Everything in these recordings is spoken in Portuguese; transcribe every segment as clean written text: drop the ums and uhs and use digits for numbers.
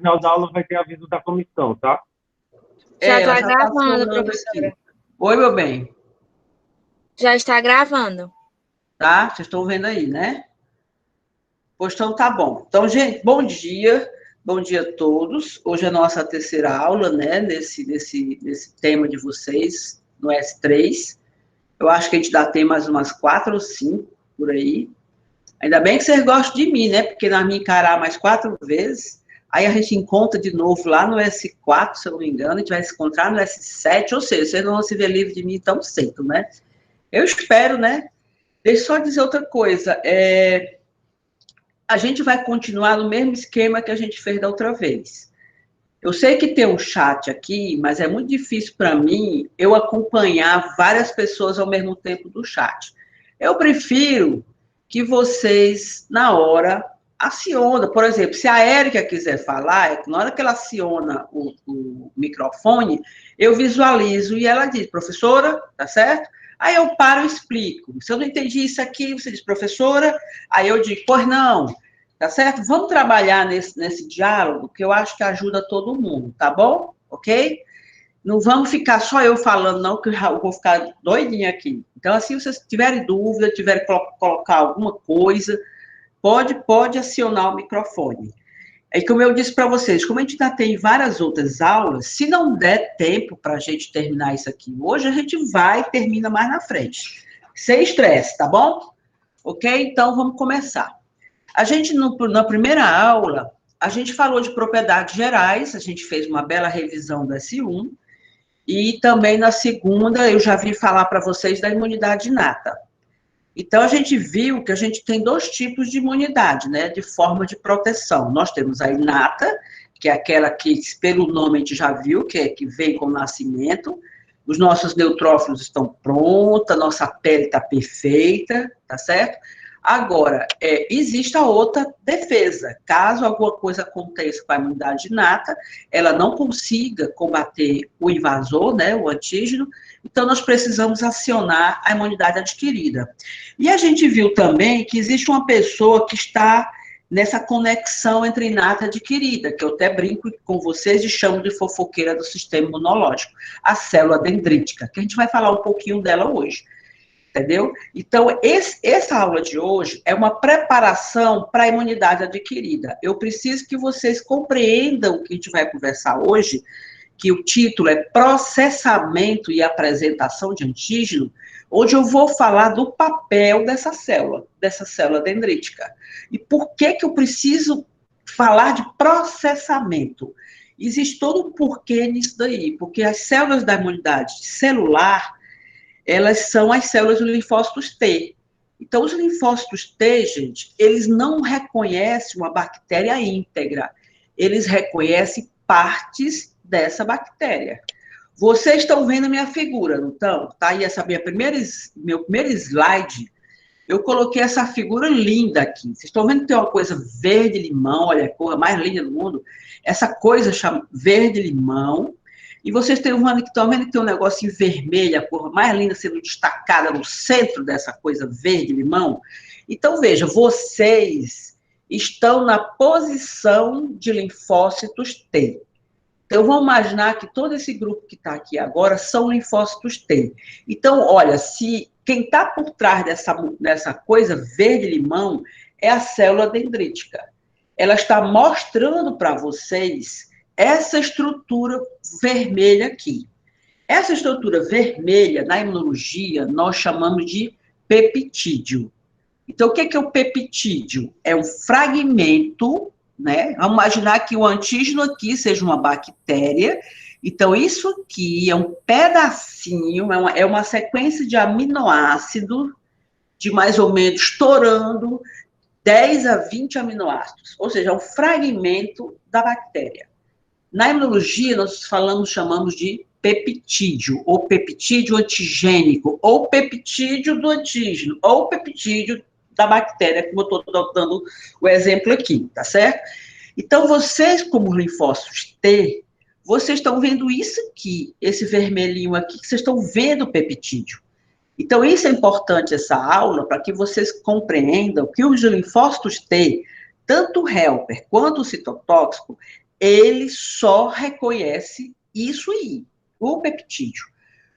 final da aula vai ter aviso da comissão, tá? Já ela está já tá gravando, falando professora. aqui. Oi, meu bem. Já está gravando. Tá? Vocês estão vendo aí, né? Pois então tá bom. Então, gente, bom dia a todos. Hoje é a nossa terceira aula, né, nesse tema de vocês, no S3. Eu acho que a gente dá tem mais umas 4 ou 5 por aí. Ainda bem que vocês gostam de mim, né? Porque nós me encarar mais 4 vezes, aí a gente encontra de novo lá no S4, se eu não me engano, a gente vai se encontrar no S7, ou seja, vocês não vão se ver livre de mim tão cedo, né? Eu espero, né? Deixa eu só dizer outra coisa. A gente vai continuar no mesmo esquema que a gente fez da outra vez. Eu sei que tem um chat aqui, mas é muito difícil para mim eu acompanhar várias pessoas ao mesmo tempo do chat. Eu prefiro que vocês, na hora, acionem. Por exemplo, se a Érica quiser falar, na hora que ela aciona o microfone, eu visualizo e ela diz, professora, tá certo? Aí eu paro e explico. Se eu não entendi isso aqui, você diz, professora, aí eu digo, pois não, tá certo? Vamos trabalhar nesse diálogo, que eu acho que ajuda todo mundo, tá bom? Ok? Não vamos ficar só eu falando, não, que eu vou ficar doidinha aqui. Então, assim, se vocês tiverem dúvida, tiverem que colocar alguma coisa, pode acionar o microfone. É como eu disse para vocês, como a gente ainda tem várias outras aulas, se não der tempo para a gente terminar isso aqui hoje, a gente vai e termina mais na frente. Sem estresse, tá bom? Ok? Então, vamos começar. A gente, na primeira aula, a gente falou de propriedades gerais, a gente fez uma bela revisão do S1, e também na segunda eu já vim falar para vocês da imunidade inata. Então, a gente viu que a gente tem 2 tipos de imunidade, né, de forma de proteção. Nós temos a inata, que é aquela que, pelo nome, a gente já viu, que vem com o nascimento. Os nossos neutrófilos estão prontos, nossa pele está perfeita, tá certo? Agora, existe a outra defesa. Caso alguma coisa aconteça com a imunidade inata, ela não consiga combater o invasor, né, o antígeno, então nós precisamos acionar a imunidade adquirida. E a gente viu também que existe uma pessoa que está nessa conexão entre inata e adquirida, que eu até brinco com vocês e chamo de fofoqueira do sistema imunológico, a célula dendrítica, que a gente vai falar um pouquinho dela hoje. Entendeu? Então, essa aula de hoje é uma preparação para a imunidade adquirida. Eu preciso que vocês compreendam o que a gente vai conversar hoje, que o título é Processamento e Apresentação de Antígeno, onde eu vou falar do papel dessa célula dendrítica. E por que eu preciso falar de processamento? Existe todo um porquê nisso daí, porque as células da imunidade celular, elas são as células dos linfócitos T. Então, os linfócitos T, gente, eles não reconhecem uma bactéria íntegra, eles reconhecem partes dessa bactéria. Vocês estão vendo a minha figura, não estão? Tá aí meu primeiro slide, eu coloquei essa figura linda aqui. Vocês estão vendo que tem uma coisa verde-limão, olha a cor mais linda do mundo? Essa coisa chama verde-limão. E vocês estão vendo que tem um negocinho vermelho, a cor mais linda sendo destacada no centro dessa coisa verde-limão? Então, veja, vocês estão na posição de linfócitos T. Então, vamos imaginar que todo esse grupo que está aqui agora são linfócitos T. Então, olha, se quem está por trás dessa coisa verde-limão é a célula dendrítica. Ela está mostrando para vocês essa estrutura vermelha aqui. Essa estrutura vermelha, na imunologia, nós chamamos de peptídeo. Então, o que é o peptídeo? É um fragmento, né? Vamos imaginar que o antígeno aqui seja uma bactéria. Então, isso aqui é um pedacinho, é uma sequência de aminoácidos, de mais ou menos estourando 10 a 20 aminoácidos. Ou seja, é um fragmento da bactéria. Na imunologia, nós chamamos de peptídeo, ou peptídeo antigênico, ou peptídeo do antígeno, ou peptídeo da bactéria, como eu estou dando o exemplo aqui, tá certo? Então, vocês, como linfócitos T, vocês estão vendo isso aqui, esse vermelhinho aqui, que vocês estão vendo o peptídeo. Então, isso é importante, essa aula, para que vocês compreendam que os linfócitos T, tanto o helper quanto o citotóxico, ele só reconhece isso aí, o peptídeo.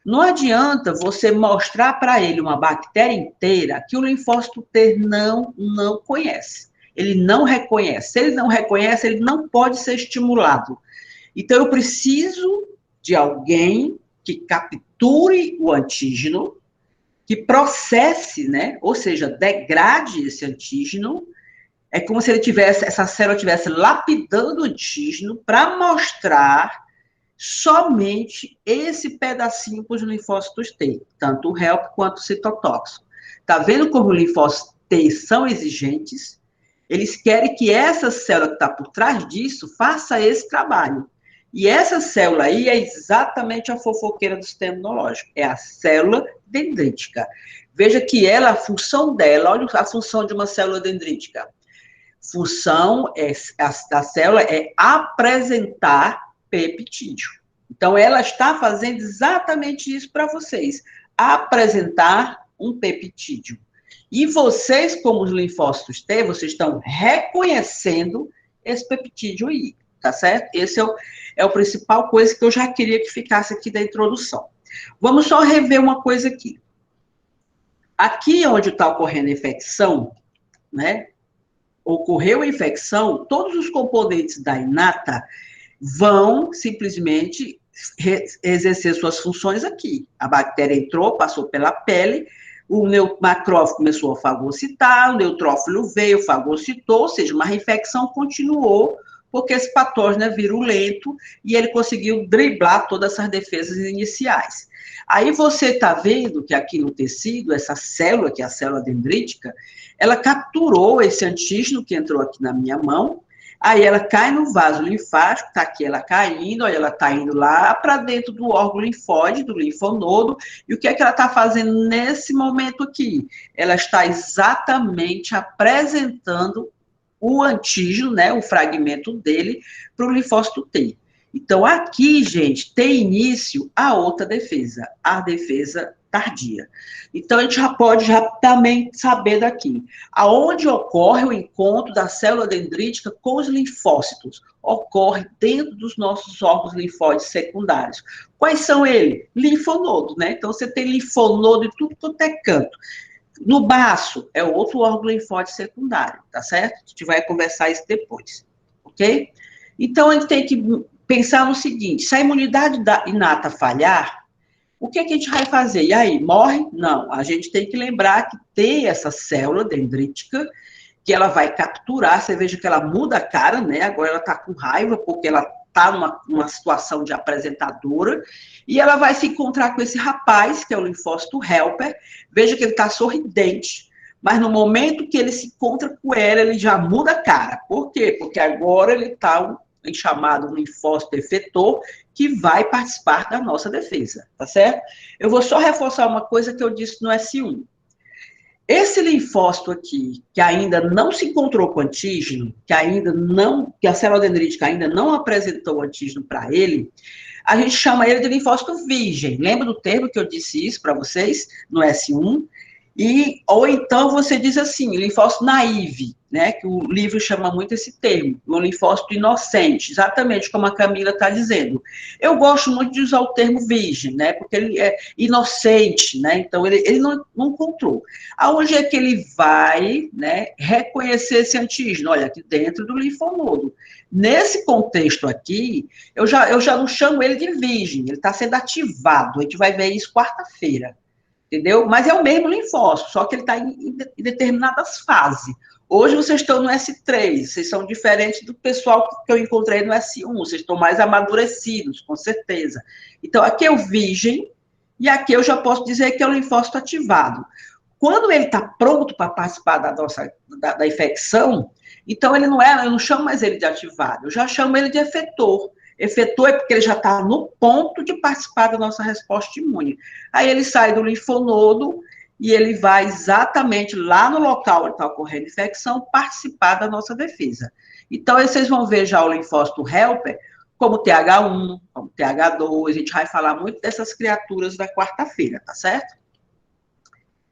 Não adianta você mostrar para ele uma bactéria inteira que o linfócito T não conhece. Ele não reconhece. Se ele não reconhece, ele não pode ser estimulado. Então, eu preciso de alguém que capture o antígeno, que processe, né? Ou seja, degrade esse antígeno. É como se essa célula estivesse lapidando o antígeno para mostrar somente esse pedacinho para os linfócitos T, tanto o helper quanto o citotóxico. Tá vendo como os linfócitos T são exigentes? Eles querem que essa célula que está por trás disso faça esse trabalho. E essa célula aí é exatamente a fofoqueira do sistema imunológico, é a célula dendrítica. Veja que ela, a função dela, olha a função de uma célula dendrítica. Função da célula é apresentar peptídeo. Então, ela está fazendo exatamente isso para vocês, apresentar um peptídeo. E vocês, como os linfócitos T, vocês estão reconhecendo esse peptídeo aí, tá certo? Esse é o principal coisa que eu já queria que ficasse aqui da introdução. Vamos só rever uma coisa aqui. Aqui onde está ocorrendo a infecção, né? Ocorreu a infecção, todos os componentes da inata vão simplesmente exercer suas funções aqui. A bactéria entrou, passou pela pele, o macrófago começou a fagocitar, o neutrófilo veio, fagocitou, ou seja, uma reinfecção continuou, porque esse patógeno é virulento e ele conseguiu driblar todas essas defesas iniciais. Aí você está vendo que aqui no tecido, essa célula, que é a célula dendrítica, ela capturou esse antígeno que entrou aqui na minha mão, aí ela cai no vaso linfático, está aqui ela caindo, aí ela está indo lá para dentro do órgão linfóide, do linfonodo, e o que é que ela está fazendo nesse momento aqui? Ela está exatamente apresentando o antígeno, né, o fragmento dele, para o linfócito T. Então, aqui, gente, tem início a outra defesa, a defesa tardia. Então, a gente já pode também saber daqui, aonde ocorre o encontro da célula dendrítica com os linfócitos. Ocorre dentro dos nossos órgãos linfóides secundários. Quais são eles? Linfonodo, né? Então, você tem linfonodo em tudo quanto é canto. No baço, é outro órgão linfóide secundário, tá certo? A gente vai conversar isso depois, ok? Então, a gente tem que pensar no seguinte, se a imunidade inata falhar, o que a gente vai fazer? E aí, morre? Não, a gente tem que lembrar que tem essa célula dendrítica, que ela vai capturar, você veja que ela muda a cara, né? Agora ela está com raiva, porque ela está numa situação de apresentadora, e ela vai se encontrar com esse rapaz, que é o linfócito helper, veja que ele está sorridente, mas no momento que ele se encontra com ela, ele já muda a cara. Por quê? Porque agora ele está chamado linfócito efetor, que vai participar da nossa defesa, tá certo? Eu vou só reforçar uma coisa que eu disse no S1. Esse linfócito aqui, que ainda não se encontrou com antígeno, que a célula dendrítica ainda não apresentou o antígeno para ele, a gente chama ele de linfócito virgem. Lembra do termo que eu disse isso para vocês no S1? Ou então você diz assim, linfócito naive, né, que o livro chama muito esse termo, o linfócito inocente, exatamente como a Camila está dizendo. Eu gosto muito de usar o termo virgem, né, porque ele é inocente, né, então ele não encontrou. Aonde é que ele vai, né, reconhecer esse antígeno? Olha, aqui dentro do linfonodo. Nesse contexto aqui, eu já não chamo ele de virgem, ele está sendo ativado, a gente vai ver isso quarta-feira. Entendeu? Mas é o mesmo linfócito, só que ele está em determinadas fases. Hoje vocês estão no S3, vocês são diferentes do pessoal que eu encontrei no S1, vocês estão mais amadurecidos, com certeza. Então, aqui é o virgem, e aqui eu já posso dizer que é o linfócito ativado. Quando ele está pronto para participar da infecção, então eu não chamo mais ele de ativado, eu já chamo ele de efetor. Efetor é porque ele já está no ponto de participar da nossa resposta imune. Aí ele sai do linfonodo e ele vai exatamente lá no local onde está ocorrendo a infecção participar da nossa defesa. Então, aí vocês vão ver já o linfócito helper como TH1, como TH2, a gente vai falar muito dessas criaturas da quarta-feira, tá certo?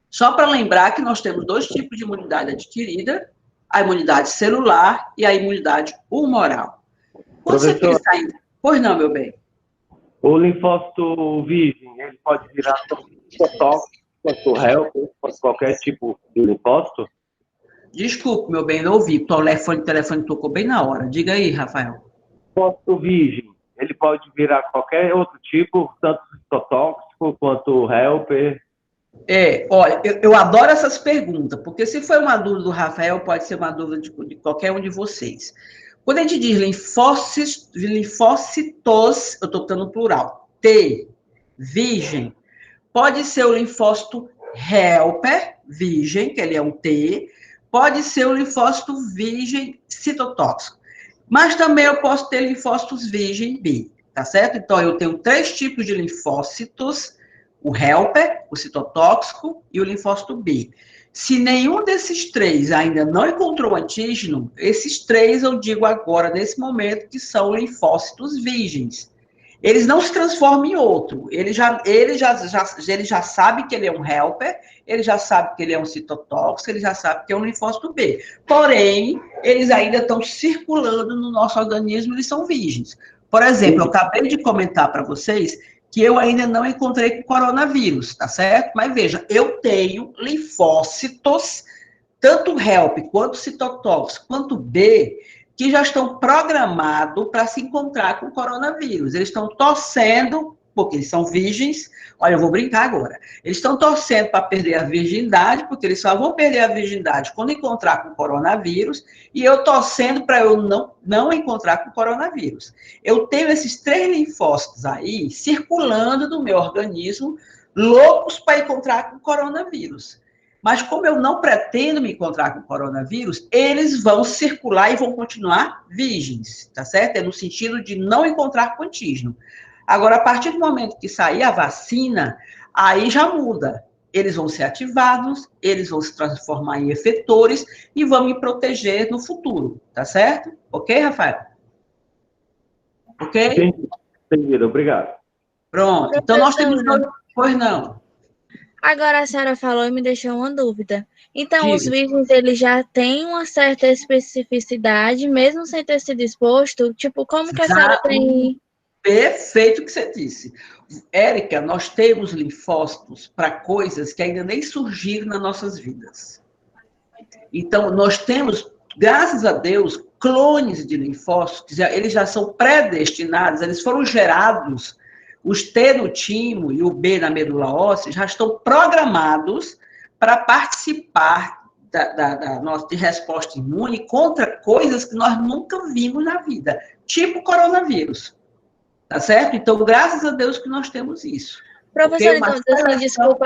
Só para lembrar que nós temos dois tipos de imunidade adquirida, a imunidade celular e a imunidade humoral. Quando você Professor, pensar em... Pois não, meu bem. o linfócito virgem, ele pode virar tanto citotóxico, quanto helper, quanto qualquer tipo de linfócito? Desculpe, meu bem, não ouvi. O telefone tocou bem na hora. Diga aí, Rafael. Linfócito virgem, ele pode virar qualquer outro tipo, tanto citotóxico quanto helper. Olha, eu adoro essas perguntas, porque se foi uma dúvida do Rafael, pode ser uma dúvida de qualquer um de vocês. Quando a gente diz linfócitos, eu estou botando no plural, T, virgem, pode ser o linfócito helper, virgem, que ele é um T, pode ser o linfócito virgem citotóxico, mas também eu posso ter linfócitos virgem B, tá certo? Então, eu tenho 3 tipos de linfócitos, o helper, o citotóxico e o linfócito B. Se nenhum desses 3 ainda não encontrou antígeno, esses 3 eu digo agora, nesse momento, que são linfócitos virgens. Eles não se transformam em outro. Ele já sabe que ele é um helper, ele já sabe que ele é um citotóxico, ele já sabe que é um linfócito B. Porém, eles ainda estão circulando no nosso organismo, eles são virgens. Por exemplo, eu acabei de comentar para vocês que eu ainda não encontrei com coronavírus, tá certo? Mas veja, eu tenho linfócitos, tanto HELP, quanto citotóxico, quanto B, que já estão programados para se encontrar com o coronavírus. Eles estão torcendo, porque eles são virgens, olha, eu vou brincar agora, eles estão torcendo para perder a virgindade, porque eles só vão perder a virgindade quando encontrar com o coronavírus, e eu torcendo para eu não encontrar com o coronavírus. Eu tenho esses 3 linfócitos aí, circulando no meu organismo, loucos para encontrar com o coronavírus. Mas como eu não pretendo me encontrar com o coronavírus, eles vão circular e vão continuar virgens, tá certo? É no sentido de não encontrar com antígeno. Agora, a partir do momento que sair a vacina, aí já muda. Eles vão ser ativados, eles vão se transformar em efetores e vão me proteger no futuro, tá certo? Ok, Rafael? Ok? Entendido, obrigado. Pronto. Então, nós temos... Professora, Pois não. agora a senhora falou e me deixou uma dúvida. Então, os Diga. virgens, eles já têm uma certa especificidade, mesmo sem ter sido exposto? Tipo, como que a senhora tem... Perfeito o que você disse. Érica, nós temos linfócitos para coisas que ainda nem surgiram nas nossas vidas. Então, nós temos, graças a Deus, clones de linfócitos, eles já são predestinados, eles foram gerados, os T no timo e o B na medula óssea já estão programados para participar da nossa resposta imune contra coisas que nós nunca vimos na vida, tipo coronavírus. Tá certo? Então, graças a Deus que nós temos isso. Professora, Uma então, assim, seleção...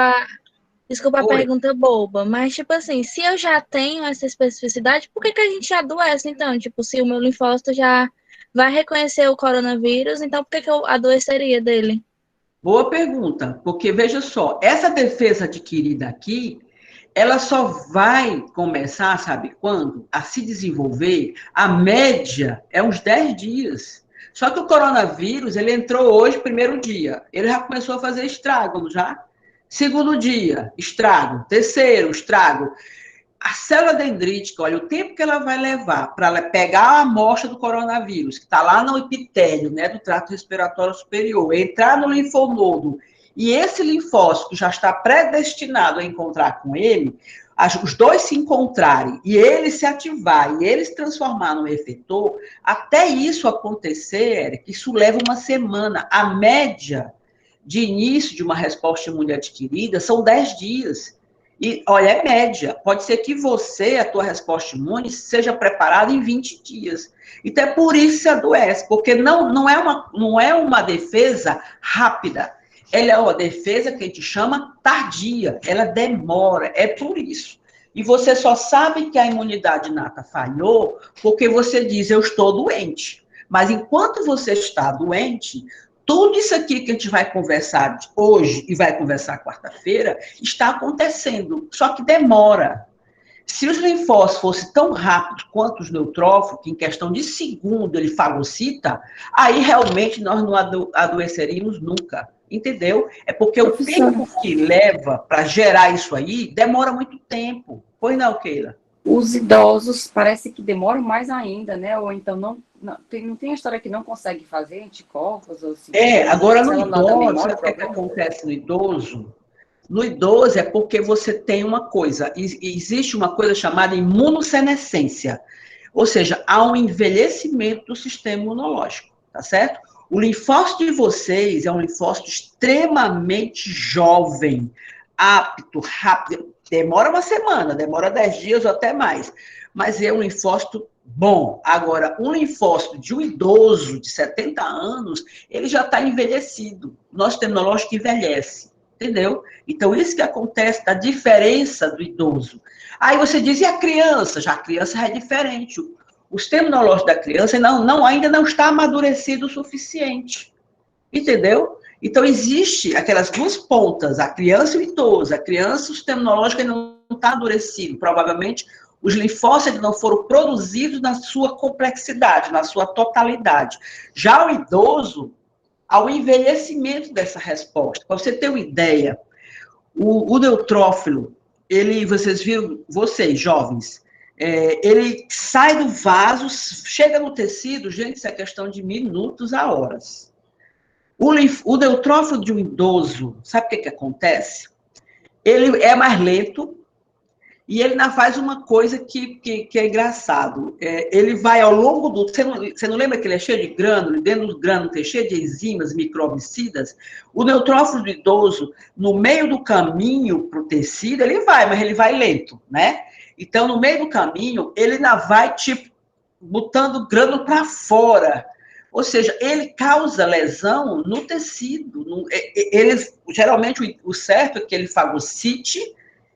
desculpa a Oi. pergunta boba, mas, tipo assim, se eu já tenho essa especificidade, por que que a gente adoece, então? Tipo, se o meu linfócito já vai reconhecer o coronavírus, então por que que eu adoeceria dele? Boa pergunta, porque veja só, essa defesa adquirida aqui, ela só vai começar, sabe quando? A se desenvolver, a média é uns 10 dias. Só que o coronavírus, ele entrou hoje, primeiro dia, ele já começou a fazer estrago, não já? Segundo dia, estrago. Terceiro, estrago. A célula dendrítica, olha, o tempo que ela vai levar para ela pegar a amostra do coronavírus, que está lá no epitélio, né, do trato respiratório superior, entrar no linfonodo, e esse linfócito já está predestinado a encontrar com ele, os dois se encontrarem, e ele se ativar, e ele se transformar num efetor, até isso acontecer, Eric, isso leva uma semana. A média de início de uma resposta imune adquirida são 10 dias. E, olha, é média. Pode ser que você, a tua resposta imune, seja preparada em 20 dias. Então, é por isso que você adoece, porque não é uma defesa rápida. Ela é uma defesa que a gente chama tardia. Ela demora. É por isso. E você só sabe que a imunidade inata falhou porque você diz, eu estou doente. Mas enquanto você está doente, tudo isso aqui que a gente vai conversar hoje e vai conversar quarta-feira está acontecendo, só que demora. Se os linfócitos fossem tão rápidos quanto os neutrófilos, que em questão de segundo ele fagocita, aí realmente nós não adoeceríamos nunca, entendeu? É porque o tempo que leva para gerar isso aí demora muito tempo. Pois não, Keila? Os idosos parece que demoram mais ainda, né? Ou então não tem a história que não consegue fazer anticorpos? Ou se Agora no célula da idoso, memória, sabe o que acontece no idoso? No idoso é porque você tem uma coisa, existe uma coisa chamada imunossenescência, ou seja, há um envelhecimento do sistema imunológico, tá certo? O linfócito de vocês é um linfócito extremamente jovem, apto, rápido, demora uma semana, demora 10 dias ou até mais, mas é um linfócito bom. Agora, um linfócito de um idoso de 70 anos, ele já está envelhecido, nosso sistema imunológico envelhece. Entendeu? Então, isso que acontece da diferença do idoso. Aí você diz, e a criança? Já a criança é diferente. O sistema imunológico da criança ainda não está amadurecido o suficiente. Entendeu? Então, existe aquelas duas pontas, a criança e o idoso. A criança, o sistema imunológico ainda não está amadurecido. Provavelmente, os linfócitos não foram produzidos na sua complexidade, na sua totalidade. Já o idoso, ao envelhecimento dessa resposta. Para você ter uma ideia, o neutrófilo, vocês viram, vocês, jovens, ele sai do vaso, chega no tecido, gente, isso é questão de minutos a horas. O neutrófilo de um idoso, sabe o que acontece? Ele é mais lento, e ele ainda faz uma coisa que é engraçado. Ele vai ao longo do... Você não lembra que ele é cheio de grânulo? E dentro do grânulo tem cheio de enzimas microbicidas? O neutrófilo do idoso, no meio do caminho para o tecido, ele vai, mas ele vai lento, né? Então, no meio do caminho, ele ainda vai, tipo, botando grânulo para fora. Ou seja, ele causa lesão no tecido. Geralmente, o certo é que ele fagocite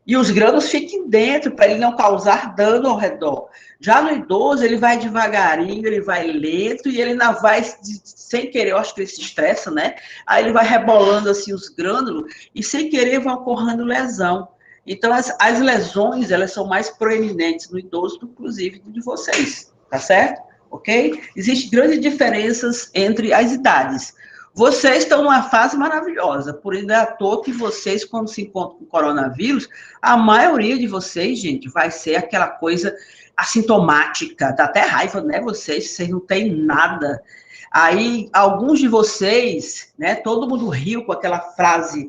e os grânulos fiquem dentro, para ele não causar dano ao redor. Já no idoso, ele vai devagarinho, ele vai lento, e ele ainda vai, sem querer, eu acho que ele se estressa, né? Aí ele vai rebolando assim os grânulos, e sem querer vai ocorrendo lesão. Então, as lesões, elas são mais proeminentes no idoso, inclusive, do de vocês, tá certo? Ok? Existem grandes diferenças entre as idades. Vocês estão numa fase maravilhosa, por isso é à toa que vocês, quando se encontram com o coronavírus, a maioria de vocês, gente, vai ser aquela coisa assintomática, dá até raiva, né, vocês não têm nada. Aí, alguns de vocês, né, todo mundo riu com aquela frase,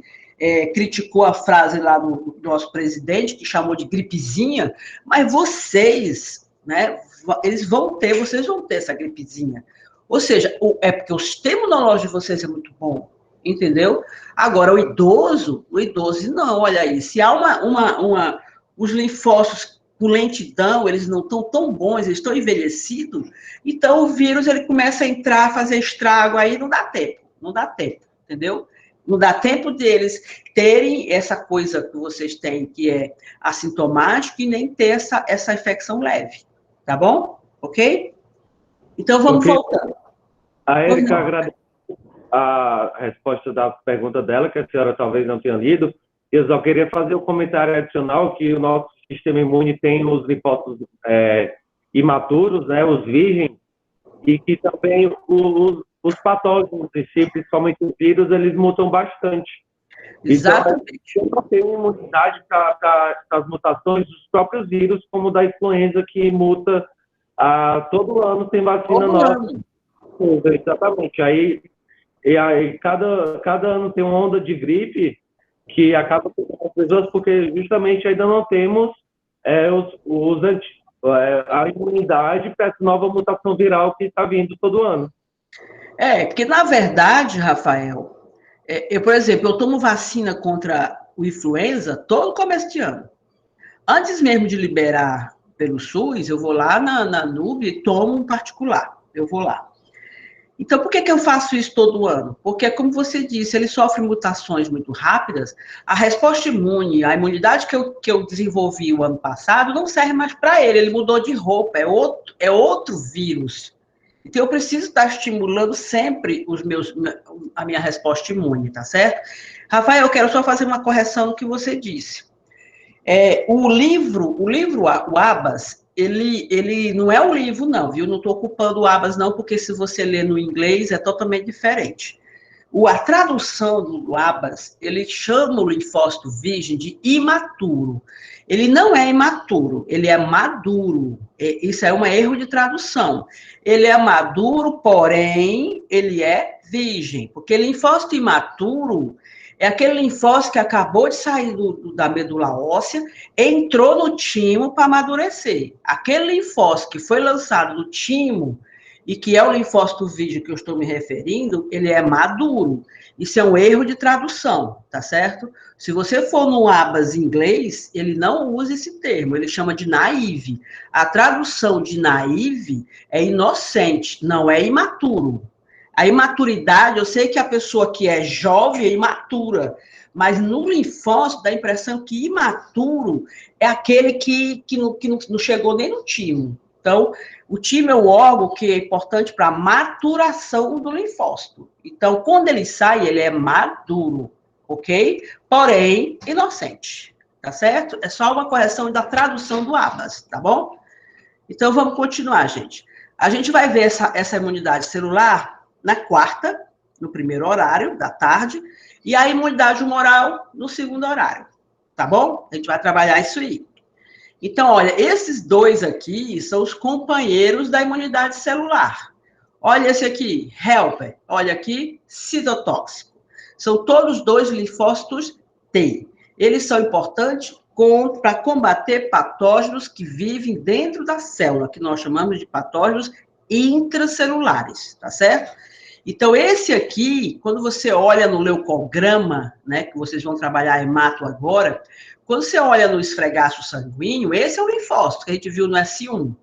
criticou a frase lá do nosso presidente, que chamou de gripezinha, mas vocês, né, vocês vão ter essa gripezinha. Ou seja, é porque o sistema imunológico de vocês é muito bom, entendeu? Agora, o idoso não, olha aí, se há os linfócitos com lentidão, eles não estão tão bons, eles estão envelhecidos, então o vírus, ele começa a entrar, fazer estrago, aí não dá tempo, entendeu? Não dá tempo deles terem essa coisa que vocês têm, que é assintomático, e nem ter essa infecção leve, tá bom? Ok? Então, vamos voltando. A Érica agradece a resposta da pergunta dela, que a senhora talvez não tenha lido. Eu só queria fazer um comentário adicional, que o nosso sistema imune tem os linfócitos imaturos, né, os virgens, e que também os patógenos em si, principalmente os vírus, eles mutam bastante. Exatamente. Então, eu não tenho imunidade para as mutações dos próprios vírus, como da influenza, que muta todo ano, tem vacina nova. Exatamente. Aí cada ano tem uma onda de gripe que acaba com as pessoas, porque justamente ainda não temos a imunidade para essa nova mutação viral que está vindo todo ano. Porque na verdade, Rafael, por exemplo, eu tomo vacina contra o influenza todo começo de ano. Antes mesmo de liberar pelo SUS, eu vou lá na Nube e tomo um particular. Eu vou lá. Então, por que eu faço isso todo ano? Porque, como você disse, ele sofre mutações muito rápidas. A resposta imune, a imunidade que eu desenvolvi o ano passado, não serve mais para ele. Ele mudou de roupa, é outro vírus. Então, eu preciso estar estimulando sempre a minha resposta imune, tá certo? Rafael, eu quero só fazer uma correção no que você disse. O livro, o Abas, ele não é um livro, não, viu? Não estou ocupando o Abas, não, porque se você ler no inglês é totalmente diferente. A tradução do Abas, ele chama o linfócito virgem de imaturo. Ele não é imaturo, ele é maduro. Isso é um erro de tradução. Ele é maduro, porém, ele é virgem. Porque linfócito imaturo é aquele linfócito que acabou de sair da medula óssea, entrou no timo para amadurecer. Aquele linfócito que foi lançado do timo, e que é o linfócito virgem que eu estou me referindo, ele é maduro. Isso é um erro de tradução, tá certo? Se você for no Abas em inglês, ele não usa esse termo, ele chama de naive. A tradução de naive é inocente, não é imaturo. A imaturidade, eu sei que a pessoa que é jovem é imatura, mas no linfócito dá a impressão que imaturo é aquele que não chegou nem no timo. Então, o timo é um órgão que é importante para a maturação do linfócito. Então, quando ele sai, ele é maduro, ok? Porém, inocente, tá certo? É só uma correção da tradução do Abas, tá bom? Então, vamos continuar, gente. A gente vai ver essa imunidade celular na quarta, no primeiro horário da tarde, e a imunidade humoral no segundo horário, tá bom? A gente vai trabalhar isso aí. Então, olha, esses dois aqui são os companheiros da imunidade celular. Olha esse aqui, helper. Olha aqui, citotóxico. São todos dois linfócitos T. Eles são importantes para combater patógenos que vivem dentro da célula, que nós chamamos de patógenos intracelulares, tá certo? Então, esse aqui, quando você olha no leucograma, né, que vocês vão trabalhar hemato agora, quando você olha no esfregaço sanguíneo, esse é o linfócito que a gente viu no S1.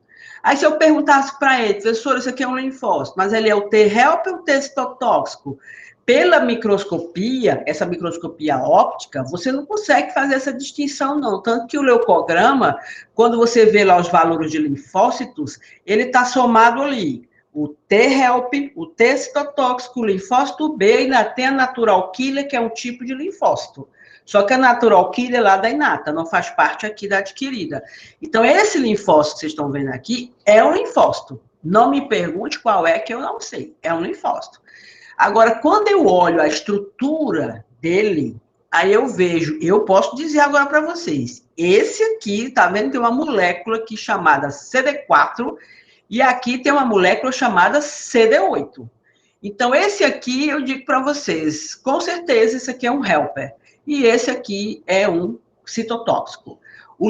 Aí, se eu perguntasse para ele, professor, isso aqui é um linfócito, mas ele é o T-helper ou o T-citotóxico? Pela microscopia, essa microscopia óptica, você não consegue fazer essa distinção, não. Tanto que o leucograma, quando você vê lá os valores de linfócitos, ele está somado ali. O T-helper, o T-citotóxico, o linfócito B, e ainda tem a natural killer, que é um tipo de linfócito. Só que a natural killer é lá da inata, não faz parte aqui da adquirida. Então, esse linfócito que vocês estão vendo aqui é um linfócito. Não me pergunte qual é, que eu não sei. É um linfócito. Agora, quando eu olho a estrutura dele, aí eu vejo, eu posso dizer agora para vocês, esse aqui, tá vendo, tem uma molécula aqui chamada CD4, e aqui tem uma molécula chamada CD8. Então, esse aqui, eu digo para vocês, com certeza, esse aqui é um helper. E esse aqui é um citotóxico.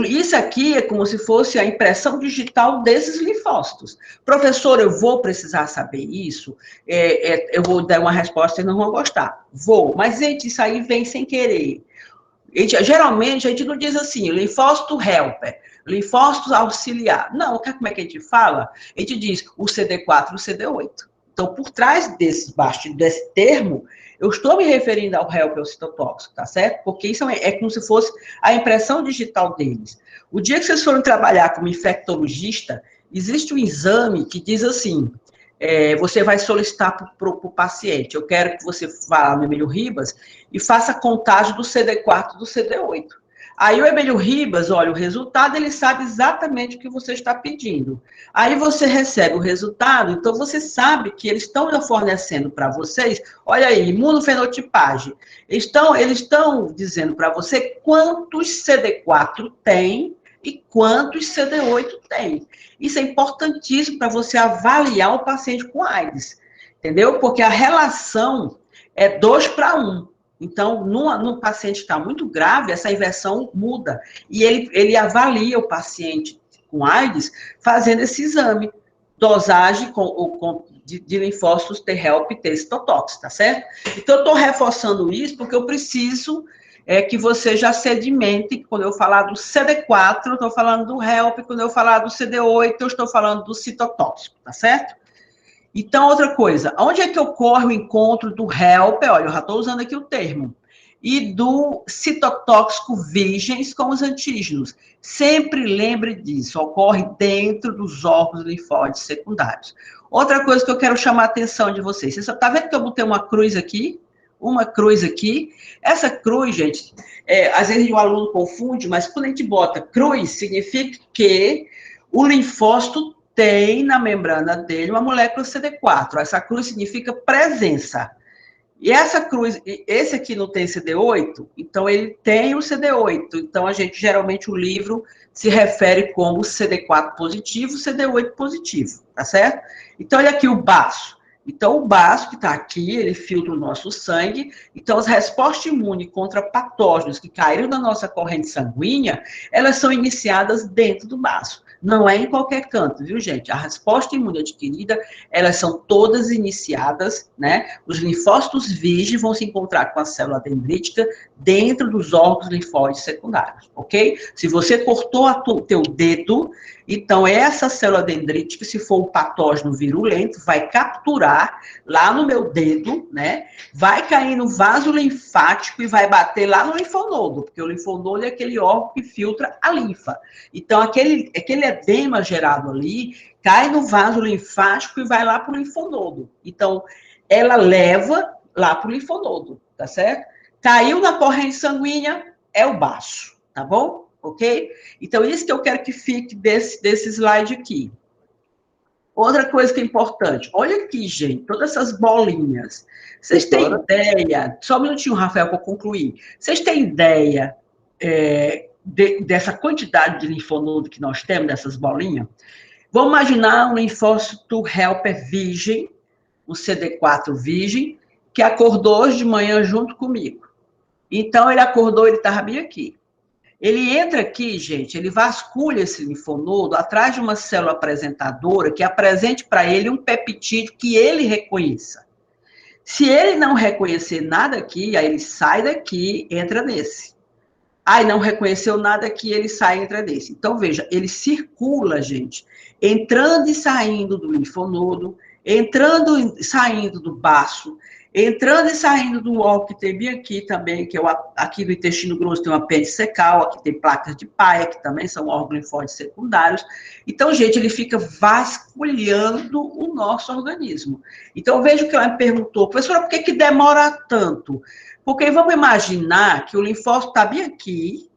Isso aqui é como se fosse a impressão digital desses linfócitos. Professor, eu vou precisar saber isso? Eu vou dar uma resposta e não vão gostar. Vou, mas, gente, isso aí vem sem querer. Geralmente, a gente não diz assim, linfócito helper, linfócito auxiliar. Não, como é que a gente fala? A gente diz o CD4 e o CD8. Então, por trás desse termo, eu estou me referindo ao helper, ao citotóxico, tá certo? Porque isso é como se fosse a impressão digital deles. O dia que vocês forem trabalhar como infectologista, existe um exame que diz assim, você vai solicitar para o paciente, eu quero que você vá lá no Emílio Ribas e faça a contagem do CD4 e do CD8. Aí o Emílio Ribas, olha, o resultado, ele sabe exatamente o que você está pedindo. Aí você recebe o resultado, então você sabe que eles estão fornecendo para vocês, olha aí, imunofenotipagem. Eles estão dizendo para você quantos CD4 tem e quantos CD8 tem. Isso é importantíssimo para você avaliar o paciente com AIDS, entendeu? Porque a relação é 2:1. Então, no paciente que está muito grave, essa inversão muda. E ele avalia o paciente com AIDS fazendo esse exame. Dosagem de linfócitos T-helper e T-citotóxico, tá certo? Então, eu estou reforçando isso porque eu preciso que você já sedimente, quando eu falar do CD4, eu estou falando do helper, quando eu falar do CD8, eu estou falando do citotóxico, tá certo? Então, outra coisa, onde é que ocorre o encontro do helper, olha, eu já estou usando aqui o termo, e do citotóxico virgens com os antígenos? Sempre lembre disso, ocorre dentro dos órgãos linfóides secundários. Outra coisa que eu quero chamar a atenção de vocês, você está vendo que eu botei uma cruz aqui? Uma cruz aqui. Essa cruz, gente, às vezes o aluno confunde, mas quando a gente bota cruz, significa que o linfócito tem na membrana dele uma molécula CD4. Essa cruz significa presença. E essa cruz, esse aqui não tem CD8, então ele tem o CD8. Então, a gente, geralmente, o livro se refere como CD4 positivo, CD8 positivo, tá certo? Então, olha aqui o baço. Então, o baço que está aqui, ele filtra o nosso sangue. Então, as respostas imunes contra patógenos que caíram na nossa corrente sanguínea, elas são iniciadas dentro do baço. Não é em qualquer canto, viu, gente? A resposta imune adquirida, elas são todas iniciadas, né? Os linfócitos virgens vão se encontrar com a célula dendrítica dentro dos órgãos linfóides secundários, ok? Se você cortou o teu dedo, então essa célula dendrítica, se for um patógeno virulento, vai capturar lá no meu dedo, né? Vai cair no vaso linfático e vai bater lá no linfonodo, porque o linfonodo é aquele órgão que filtra a linfa. Então, aquele edema gerado ali cai no vaso linfático e vai lá para o linfonodo. Então, ela leva lá para o linfonodo, tá certo? Caiu na corrente sanguínea, é o baço, tá bom? Ok? Então, isso que eu quero que fique desse slide aqui. Outra coisa que é importante, olha aqui, gente, todas essas bolinhas. Vocês têm ideia, só um minutinho, Rafael, para eu concluir. Vocês têm ideia dessa quantidade de linfonodo que nós temos, dessas bolinhas? Vamos imaginar um linfócito helper virgem, um CD4 virgem, que acordou hoje de manhã junto comigo. Então, ele acordou, ele estava bem aqui. Ele entra aqui, gente, ele vasculha esse linfonodo atrás de uma célula apresentadora que apresente para ele um peptídeo que ele reconheça. Se ele não reconhecer nada aqui, aí ele sai daqui, entra nesse. Aí não reconheceu nada aqui, ele sai e entra nesse. Então, veja, ele circula, gente, entrando e saindo do linfonodo, entrando e saindo do baço, entrando e saindo do órgão que tem bem aqui também, que é aqui do intestino grosso tem um apêndice secal, aqui tem placas de Paia, que também são órgãos linfóides secundários. Então, gente, ele fica vasculhando o nosso organismo. Então, veja o que ela me perguntou, professora, por que demora tanto? Porque vamos imaginar que o linfócito está bem aqui,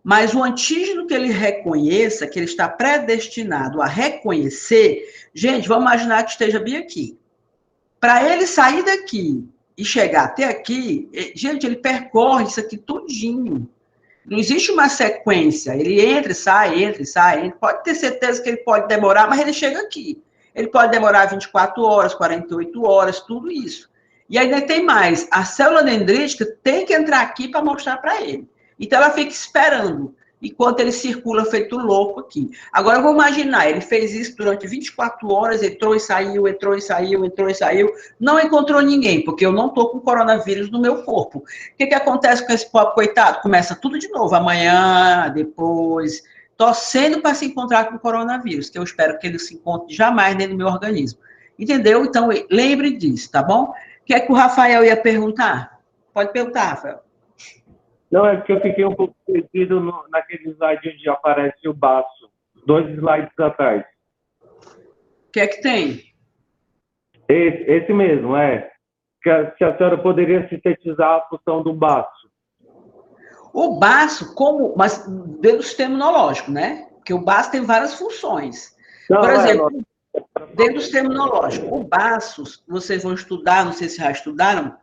mas o antígeno que ele reconheça, que ele está predestinado a reconhecer, gente, vamos imaginar que esteja bem aqui. Para ele sair daqui e chegar até aqui, gente, ele percorre isso aqui tudinho. Não existe uma sequência. Ele entra e sai, entra e sai. Pode ter certeza que ele pode demorar, mas ele chega aqui. Ele pode demorar 24 horas, 48 horas, tudo isso. E ainda tem mais. A célula dendrítica tem que entrar aqui para mostrar para ele. Então, ela fica esperando, enquanto ele circula feito louco aqui. Agora, vamos imaginar, ele fez isso durante 24 horas, entrou e saiu, entrou e saiu, entrou e saiu, não encontrou ninguém, porque eu não estou com coronavírus no meu corpo. O que acontece com esse pobre coitado? Começa tudo de novo, amanhã, depois, torcendo para se encontrar com o coronavírus, que eu espero que ele se encontre jamais dentro do meu organismo. Entendeu? Então, lembre disso, tá bom? O que é que o Rafael ia perguntar? Pode perguntar, Rafael. Não, é porque eu fiquei um pouco perdido naquele slide onde aparece o baço. 2 slides atrás. O que é que tem? Esse mesmo, se a senhora poderia sintetizar a função do baço. O baço, mas dentro do sistema imunológico, né? Porque o baço tem várias funções. Por exemplo, dentro do sistema imunológico, o baço, vocês vão estudar, não sei se já estudaram,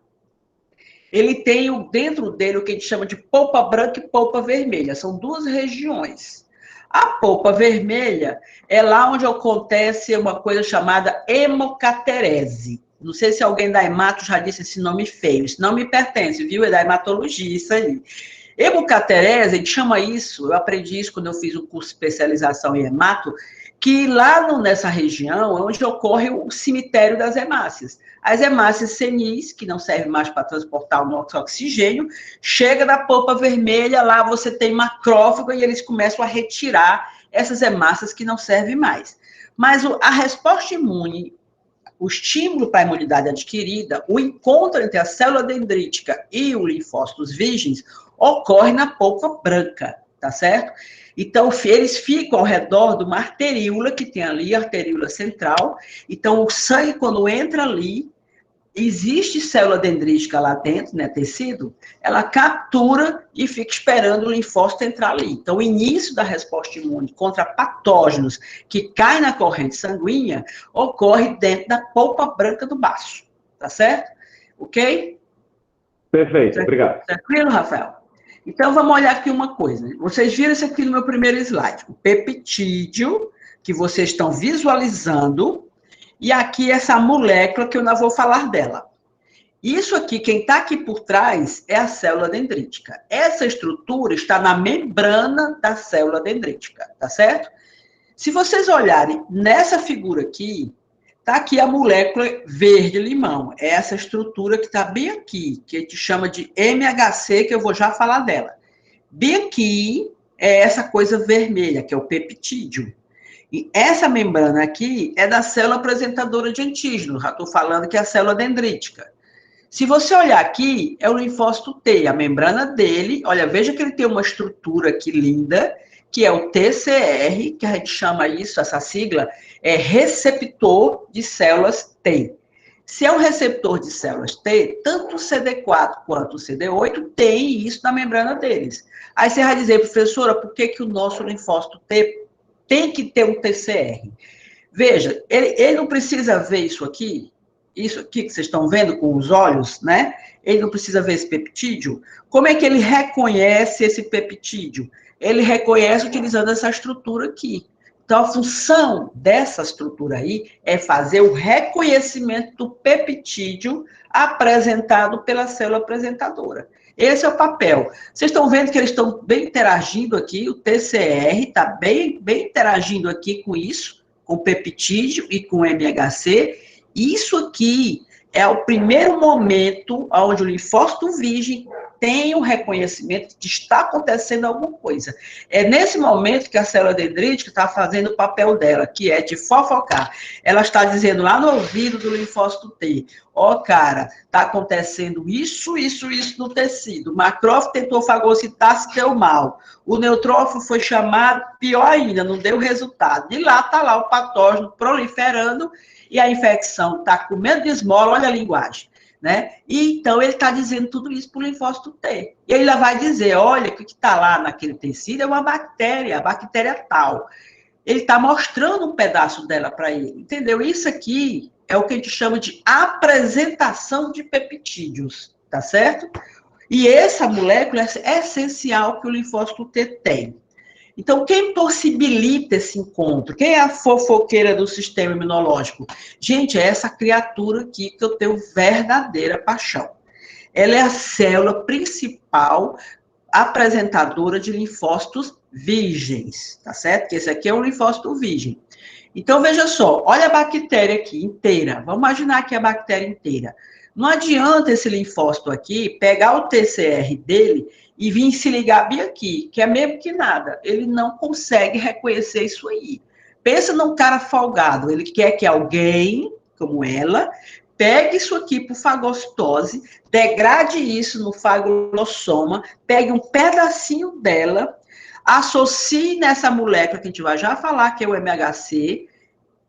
ele tem dentro dele o que a gente chama de polpa branca e polpa vermelha. São 2 regiões. A polpa vermelha é lá onde acontece uma coisa chamada hemocaterese. Não sei se alguém da hemato já disse esse nome feio. Isso não me pertence, viu? É da hematologia, isso aí. Hemocaterese, a gente chama isso, eu aprendi isso quando eu fiz um curso de especialização em hemato, que lá nessa região é onde ocorre o cemitério das hemácias. As hemácias senis, que não servem mais para transportar o nosso oxigênio, chega na polpa vermelha, lá você tem macrófago e eles começam a retirar essas hemácias que não servem mais. Mas a resposta imune, o estímulo para a imunidade adquirida, o encontro entre a célula dendrítica e os linfócitos virgens, ocorre na polpa branca, tá certo? Então, eles ficam ao redor de uma arteríola que tem ali, a arteríola central. Então, o sangue, quando entra ali, existe célula dendrítica lá dentro, né, tecido, ela captura e fica esperando o linfócito entrar ali. Então, o início da resposta imune contra patógenos que caem na corrente sanguínea ocorre dentro da polpa branca do baço, tá certo? Ok? Perfeito, obrigado. Tranquilo, Rafael? Então, vamos olhar aqui uma coisa. Vocês viram isso aqui no meu primeiro slide. O peptídeo, que vocês estão visualizando, e aqui essa molécula que eu não vou falar dela. Isso aqui, quem está aqui por trás, é a célula dendrítica. Essa estrutura está na membrana da célula dendrítica, tá certo? Se vocês olharem nessa figura aqui, tá aqui a molécula verde-limão. É essa estrutura que está bem aqui, que a gente chama de MHC, que eu vou já falar dela. Bem aqui é essa coisa vermelha, que é o peptídeo. E essa membrana aqui é da célula apresentadora de antígeno. Já estou falando que é a célula dendrítica. Se você olhar aqui, é o linfócito T, a membrana dele. Olha, veja que ele tem uma estrutura aqui linda, que é o TCR, que a gente chama isso, essa sigla, é receptor de células T. Se é um receptor de células T, tanto o CD4 quanto o CD8 tem isso na membrana deles. Aí você vai dizer, professora, por que o nosso linfócito T tem que ter um TCR? Veja, ele não precisa ver isso aqui que vocês estão vendo com os olhos, né? Ele não precisa ver esse peptídeo. Como é que ele reconhece esse peptídeo? Ele reconhece utilizando essa estrutura aqui. Então, a função dessa estrutura aí é fazer o reconhecimento do peptídeo apresentado pela célula apresentadora. Esse é o papel. Vocês estão vendo que eles estão bem interagindo aqui, o TCR está bem interagindo aqui com isso, com o peptídeo e com o MHC. Isso aqui é o primeiro momento onde o linfócito virgem tem o reconhecimento de que está acontecendo alguma coisa. É nesse momento que a célula dendrítica está fazendo o papel dela, que é de fofocar. Ela está dizendo lá no ouvido do linfócito T, cara, está acontecendo isso no tecido. O macrófago tentou fagocitar, se deu mal. O neutrófilo foi chamado, pior ainda, não deu resultado. E lá está lá o patógeno proliferando e a infecção está comendo de esmola, olha a linguagem. Né? E então ele está dizendo tudo isso para o linfócito T. E ele vai dizer, olha, o que está lá naquele tecido é uma bactéria, a bactéria tal. Ele está mostrando um pedaço dela para ele, entendeu? Isso aqui é o que a gente chama de apresentação de peptídeos, tá certo? E essa molécula é essencial que o linfócito T tem. Então, quem possibilita esse encontro? Quem é a fofoqueira do sistema imunológico? Gente, é essa criatura aqui que eu tenho verdadeira paixão. Ela é a célula principal apresentadora de linfócitos virgens, tá certo? Que esse aqui é um linfócito virgem. Então, veja só, olha a bactéria aqui inteira. Vamos imaginar que é a bactéria inteira. Não adianta esse linfócito aqui pegar o TCR dele e vir se ligar bem aqui, que é mesmo que nada. Ele não consegue reconhecer isso aí. Pensa num cara folgado. Ele quer que alguém, como ela, pegue isso aqui por fagocitose, degrade isso no fagoglosoma, pegue um pedacinho dela, associe nessa molécula que a gente vai já falar, que é o MHC,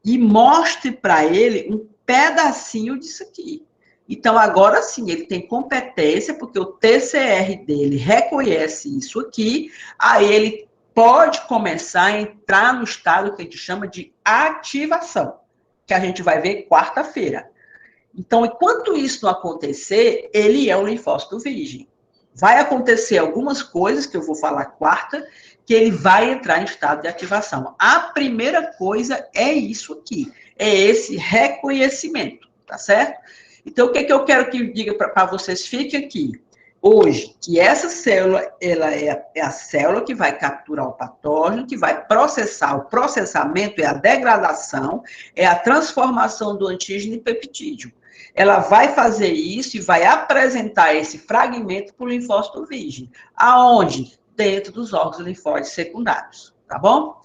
e mostre para ele um pedacinho disso aqui. Então, agora sim, ele tem competência, porque o TCR dele reconhece isso aqui, aí ele pode começar a entrar no estado que a gente chama de ativação, que a gente vai ver quarta-feira. Então, enquanto isso não acontecer, ele é um linfócito virgem. Vai acontecer algumas coisas, que eu vou falar quarta, que ele vai entrar em estado de ativação. A primeira coisa é isso aqui, é esse reconhecimento, tá certo? Então, o que eu quero que diga para vocês? Fique aqui. Hoje, que essa célula, ela é a célula que vai capturar o patógeno, que vai processar. O processamento é a degradação, é a transformação do antígeno em peptídeo. Ela vai fazer isso e vai apresentar esse fragmento para o linfócito virgem. Aonde? Dentro dos órgãos linfóides secundários, tá bom?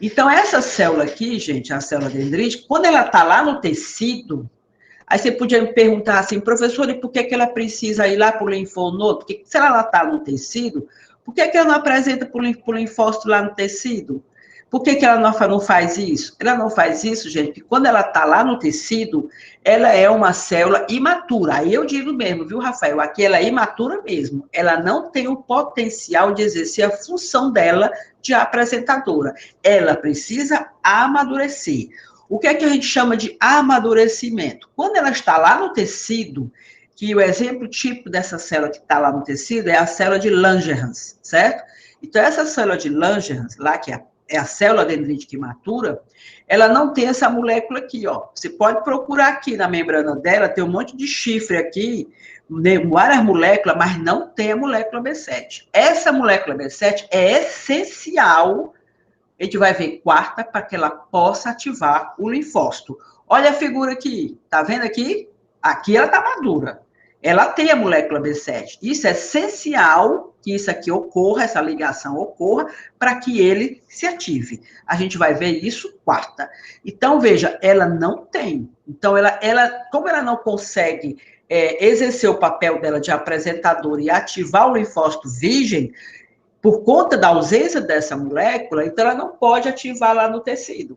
Então, essa célula aqui, gente, a célula dendrítica, quando ela está lá no tecido, aí você podia me perguntar assim, professor, e por que ela precisa ir lá para o linfonodo? Porque se ela está no tecido, por que ela não apresenta para o linfócito lá no tecido? Por que ela não faz isso? Ela não faz isso, gente, porque quando ela está lá no tecido, ela é uma célula imatura. Aí eu digo mesmo, viu, Rafael? Aqui ela é imatura mesmo. Ela não tem o potencial de exercer a função dela de apresentadora. Ela precisa amadurecer. O que é que a gente chama de amadurecimento? Quando ela está lá no tecido, que o exemplo tipo dessa célula que está lá no tecido é a célula de Langerhans, certo? Então, essa célula de Langerhans, lá que é a célula dendrítica imatura, ela não tem essa molécula aqui, ó. Você pode procurar aqui na membrana dela, tem um monte de chifre aqui, várias moléculas, mas não tem a molécula B7. Essa molécula B7 é essencial, a gente vai ver quarta, para que ela possa ativar o linfócito. Olha a figura aqui, tá vendo aqui? Aqui ela tá madura. Ela tem a molécula B7. Isso é essencial que isso aqui ocorra, essa ligação ocorra, para que ele se ative. A gente vai ver isso quarta. Então, veja, ela não tem. Então, como ela não consegue exercer o papel dela de apresentadora e ativar o linfócito virgem, por conta da ausência dessa molécula, então ela não pode ativar lá no tecido.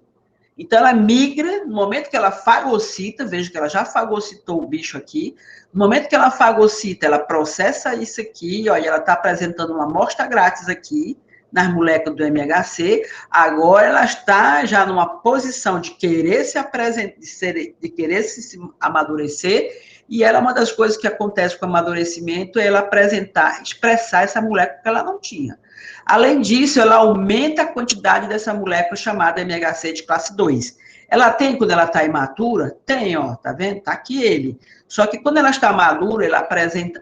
Então, ela migra, no momento que ela fagocita, veja que ela já fagocitou o bicho aqui, no momento que ela fagocita, ela processa isso aqui, ó, e ela está apresentando uma amostra grátis aqui, nas moléculas do MHC, agora ela está já numa posição de querer se apresentar, de querer se amadurecer, e ela, uma das coisas que acontece com o amadurecimento é ela expressar essa molécula que ela não tinha. Além disso, ela aumenta a quantidade dessa molécula chamada MHC de classe 2. Ela tem, quando ela está imatura? Tem, ó, tá vendo? Tá aqui ele. Só que quando ela está madura,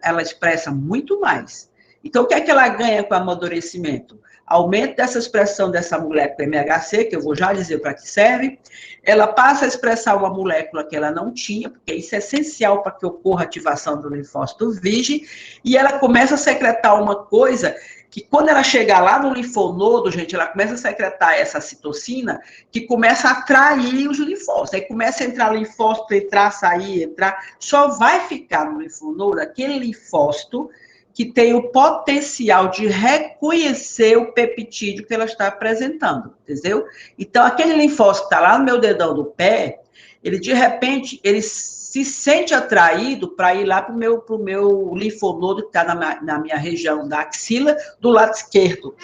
ela expressa muito mais. Então, o que é que ela ganha com o amadurecimento? Aumento dessa expressão dessa molécula MHC, que eu vou já dizer para que serve. Ela passa a expressar uma molécula que ela não tinha, porque isso é essencial para que ocorra a ativação do linfócito virgem, e ela começa a secretar uma coisa que quando ela chegar lá no linfonodo, gente, ela começa a secretar essa citocina, que começa a atrair os linfócitos. Aí começa a entrar linfócito, entrar, sair, entrar. Só vai ficar no linfonodo aquele linfócito que tem o potencial de reconhecer o peptídeo que ela está apresentando, entendeu? Então, aquele linfócito que está lá no meu dedão do pé, ele, de repente, ele se sente atraído para ir lá para o meu linfonodo que está na minha região da axila, do lado esquerdo.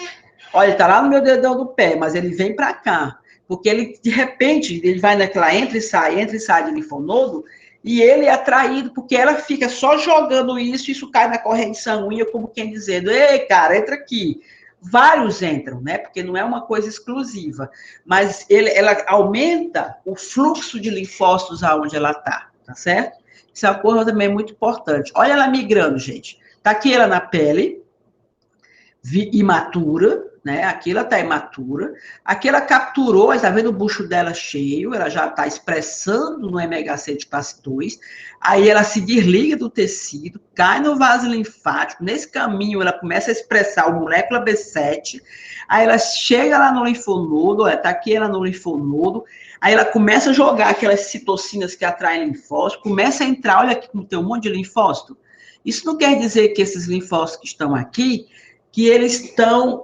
Olha, ele está lá no meu dedão do pé, mas ele vem para cá, porque ele, de repente, ele vai naquela entra e sai de linfonodo, e ele é atraído, porque ela fica só jogando isso cai na corrente sanguínea, como quem dizendo, ei, cara, entra aqui. Vários entram, né? Porque não é uma coisa exclusiva. Mas ela aumenta o fluxo de linfócitos aonde ela está, tá certo? Isso é uma coisa também muito importante. Olha ela migrando, gente. Tá aqui ela na pele, imatura, né? Aqui ela está imatura. Aqui ela capturou, está vendo o bucho dela cheio, ela já está expressando no MHC de classe 2. Aí ela se desliga do tecido, cai no vaso linfático. Nesse caminho, ela começa a expressar a molécula B7. Aí ela chega lá no linfonodo, está aqui ela no linfonodo. Aí ela começa a jogar aquelas citocinas que atraem linfócito, começa a entrar, olha aqui como tem um monte de linfócito. Isso não quer dizer que esses linfócitos que estão aqui, que eles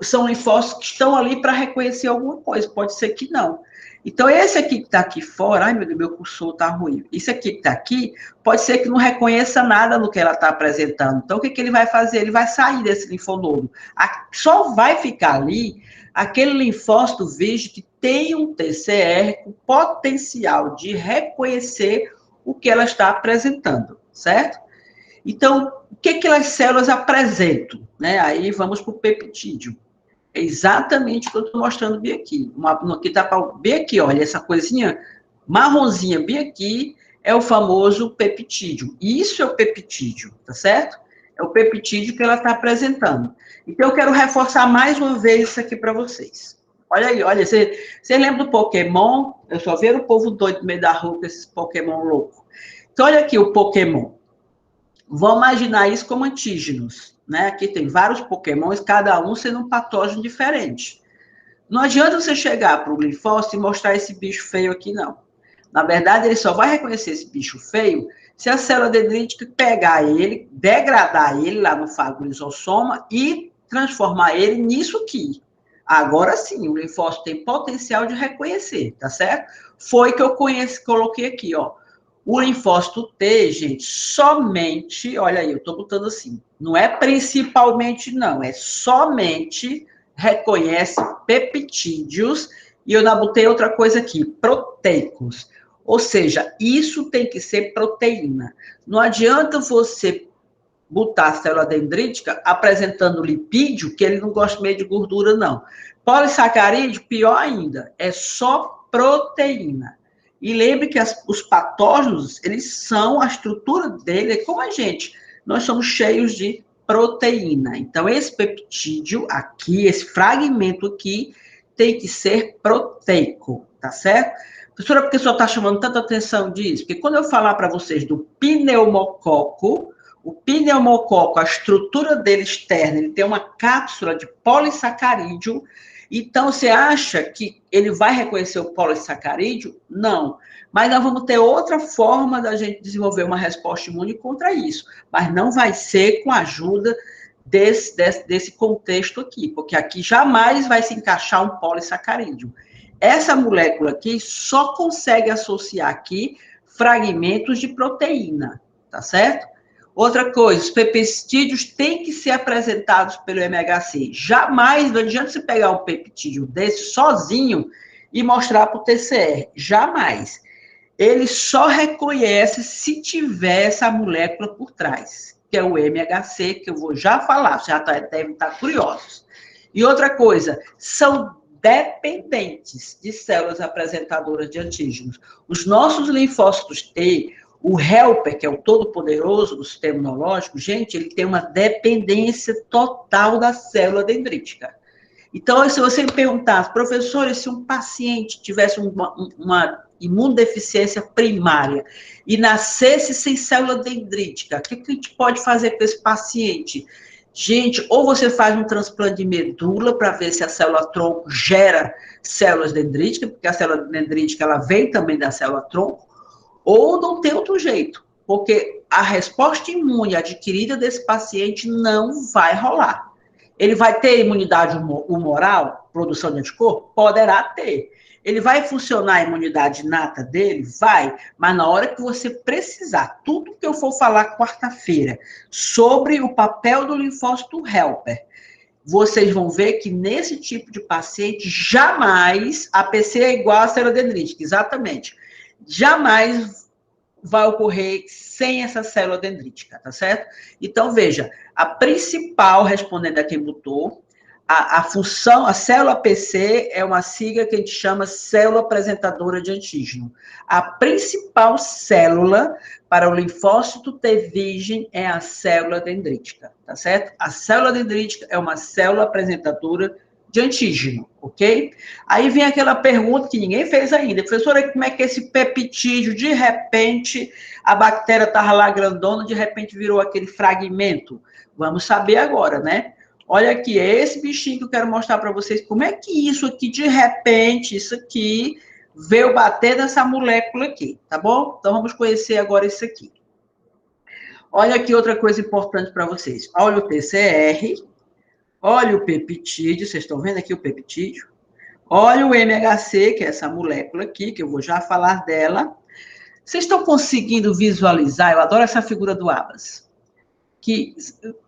são linfócitos que estão ali para reconhecer alguma coisa, pode ser que não. Então, esse aqui que está aqui fora, ai meu Deus, meu cursor está ruim. Esse aqui que está aqui, pode ser que não reconheça nada no que ela está apresentando. Então, o que ele vai fazer? Ele vai sair desse linfonodo. Só vai ficar ali aquele linfócito virgem que tem um TCR com potencial de reconhecer o que ela está apresentando, certo? Então, o que aquelas células apresentam? Né? Aí vamos para o peptídeo. É exatamente o que eu estou mostrando bem aqui. Aqui está bem aqui, olha, essa coisinha marronzinha bem aqui é o famoso peptídeo. Isso é o peptídeo, tá certo? É o peptídeo que ela está apresentando. Então, eu quero reforçar mais uma vez isso aqui para vocês. Olha aí, olha, você lembra do Pokémon? Eu só vejo o povo doido no meio da rua com esses Pokémon loucos. Então, olha aqui o Pokémon. Vamos imaginar isso como antígenos, né? Aqui tem vários pokémons, cada um sendo um patógeno diferente. Não adianta você chegar para o linfócito e mostrar esse bicho feio aqui, não. Na verdade, ele só vai reconhecer esse bicho feio se a célula dendrítica pegar ele, degradar ele lá no fagolisosoma e transformar ele nisso aqui. Agora sim, o linfócito tem potencial de reconhecer, tá certo? Foi que eu coloquei aqui, ó. O linfócito T, gente, somente, olha aí, eu estou botando assim, não é principalmente não, é somente reconhece peptídeos, e eu ainda botei outra coisa aqui, proteicos. Ou seja, isso tem que ser proteína. Não adianta você botar a célula dendrítica apresentando lipídio, que ele não gosta meio de gordura, não. Polissacarídeo, pior ainda, é só proteína. E lembre que os patógenos, eles são, a estrutura dele é como a gente. Nós somos cheios de proteína. Então, esse peptídeo aqui, esse fragmento aqui, tem que ser proteico, tá certo? Professora, por que o senhor está chamando tanta atenção disso? Porque quando eu falar para vocês do pneumococo, o pneumococo, a estrutura dele externa, ele tem uma cápsula de polissacarídeo. Então, você acha que ele vai reconhecer o polissacarídeo? Não. Mas nós vamos ter outra forma da gente desenvolver uma resposta imune contra isso. Mas não vai ser com a ajuda desse contexto aqui, porque aqui jamais vai se encaixar um polissacarídeo. Essa molécula aqui só consegue associar aqui fragmentos de proteína, tá certo? Outra coisa, os peptídeos têm que ser apresentados pelo MHC. Jamais, não adianta você pegar um peptídeo desse sozinho e mostrar para o TCR. Jamais. Ele só reconhece se tiver essa molécula por trás, que é o MHC, que eu vou já falar, já devem estar curiosos. E outra coisa, são dependentes de células apresentadoras de antígenos. Os nossos linfócitos T, o helper, que é o todo-poderoso do sistema imunológico, gente, ele tem uma dependência total da célula dendrítica. Então, se você me perguntasse, professor, se um paciente tivesse uma imunodeficiência primária e nascesse sem célula dendrítica, o que a gente pode fazer com esse paciente? Gente, ou você faz um transplante de medula para ver se a célula-tronco gera células dendríticas, porque a célula dendrítica ela vem também da célula-tronco, ou não tem outro jeito, porque a resposta imune adquirida desse paciente não vai rolar. Ele vai ter imunidade humoral, produção de anticorpo? Poderá ter. Ele vai funcionar a imunidade inata dele? Vai. Mas na hora que você precisar, tudo que eu for falar quarta-feira sobre o papel do linfócito helper, vocês vão ver que nesse tipo de paciente, jamais a PC é igual à célula dendrítica, exatamente. Jamais vai ocorrer sem essa célula dendrítica, tá certo? Então, veja, a principal, respondendo a quem botou, a função, a célula PC é uma sigla que a gente chama célula apresentadora de antígeno. A principal célula para o linfócito T virgem é a célula dendrítica, tá certo? A célula dendrítica é uma célula apresentadora de antígeno, ok? Aí vem aquela pergunta que ninguém fez ainda. Professora, como é que esse peptídeo, de repente, a bactéria estava lá grandona, de repente virou aquele fragmento? Vamos saber agora, né? Olha aqui, é esse bichinho que eu quero mostrar para vocês. Como é que isso aqui, de repente, isso aqui, veio bater nessa molécula aqui, tá bom? Então, vamos conhecer agora isso aqui. Olha aqui outra coisa importante para vocês. Olha o TCR, olha o peptídeo, vocês estão vendo aqui o peptídeo? Olha o MHC, que é essa molécula aqui, que eu vou já falar dela. Vocês estão conseguindo visualizar? Eu adoro essa figura do Abas. Que,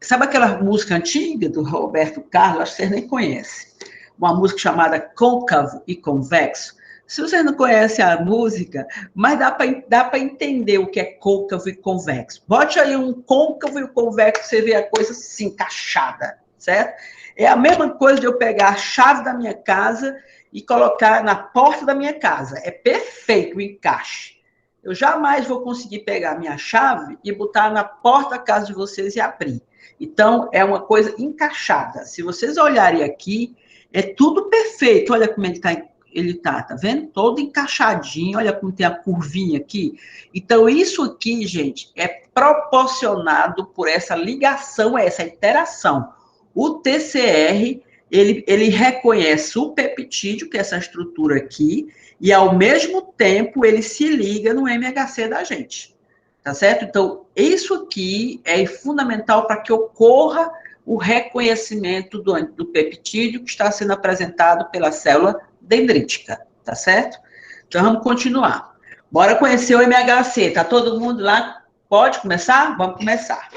sabe aquela música antiga do Roberto Carlos? Acho que vocês nem conhecem. Uma música chamada Côncavo e Convexo. Se vocês não conhecem a música, mas dá para entender o que é côncavo e convexo. Bote aí um côncavo e um convexo, você vê a coisa assim, encaixada, certo? É a mesma coisa de eu pegar a chave da minha casa e colocar na porta da minha casa. É perfeito o encaixe. Eu jamais vou conseguir pegar a minha chave e botar na porta da casa de vocês e abrir. Então, é uma coisa encaixada. Se vocês olharem aqui, é tudo perfeito. Olha como ele tá vendo? Todo encaixadinho. Olha como tem a curvinha aqui. Então, isso aqui, gente, é proporcionado por essa ligação, essa interação. O TCR, ele reconhece o peptídeo, que é essa estrutura aqui, e, ao mesmo tempo, ele se liga no MHC da gente, tá certo? Então, isso aqui é fundamental para que ocorra o reconhecimento do peptídeo que está sendo apresentado pela célula dendrítica, tá certo? Então, vamos continuar. Bora conhecer o MHC. Tá todo mundo lá? Pode começar? Vamos começar.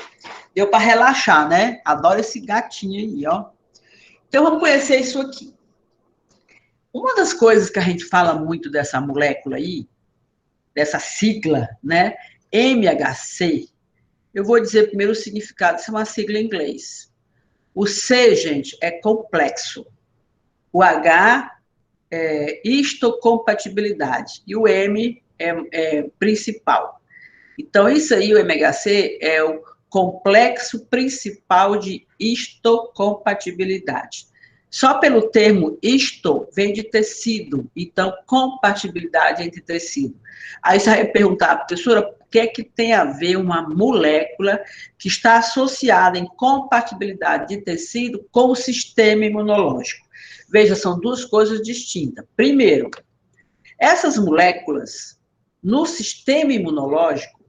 Deu para relaxar, né? Adoro esse gatinho aí, ó. Então, vamos conhecer isso aqui. Uma das coisas que a gente fala muito dessa molécula aí dessa sigla, né, MHC, eu vou dizer primeiro o significado, isso é uma sigla em inglês. O C, gente, é complexo. O H é histocompatibilidade. E o M é principal. Então, isso aí, o MHC, é o complexo principal de histocompatibilidade. Só pelo termo histo vem de tecido, então compatibilidade entre tecido. Aí você vai perguntar, professora, o que é que tem a ver uma molécula que está associada em compatibilidade de tecido com o sistema imunológico? Veja, são duas coisas distintas. Primeiro, essas moléculas, no sistema imunológico,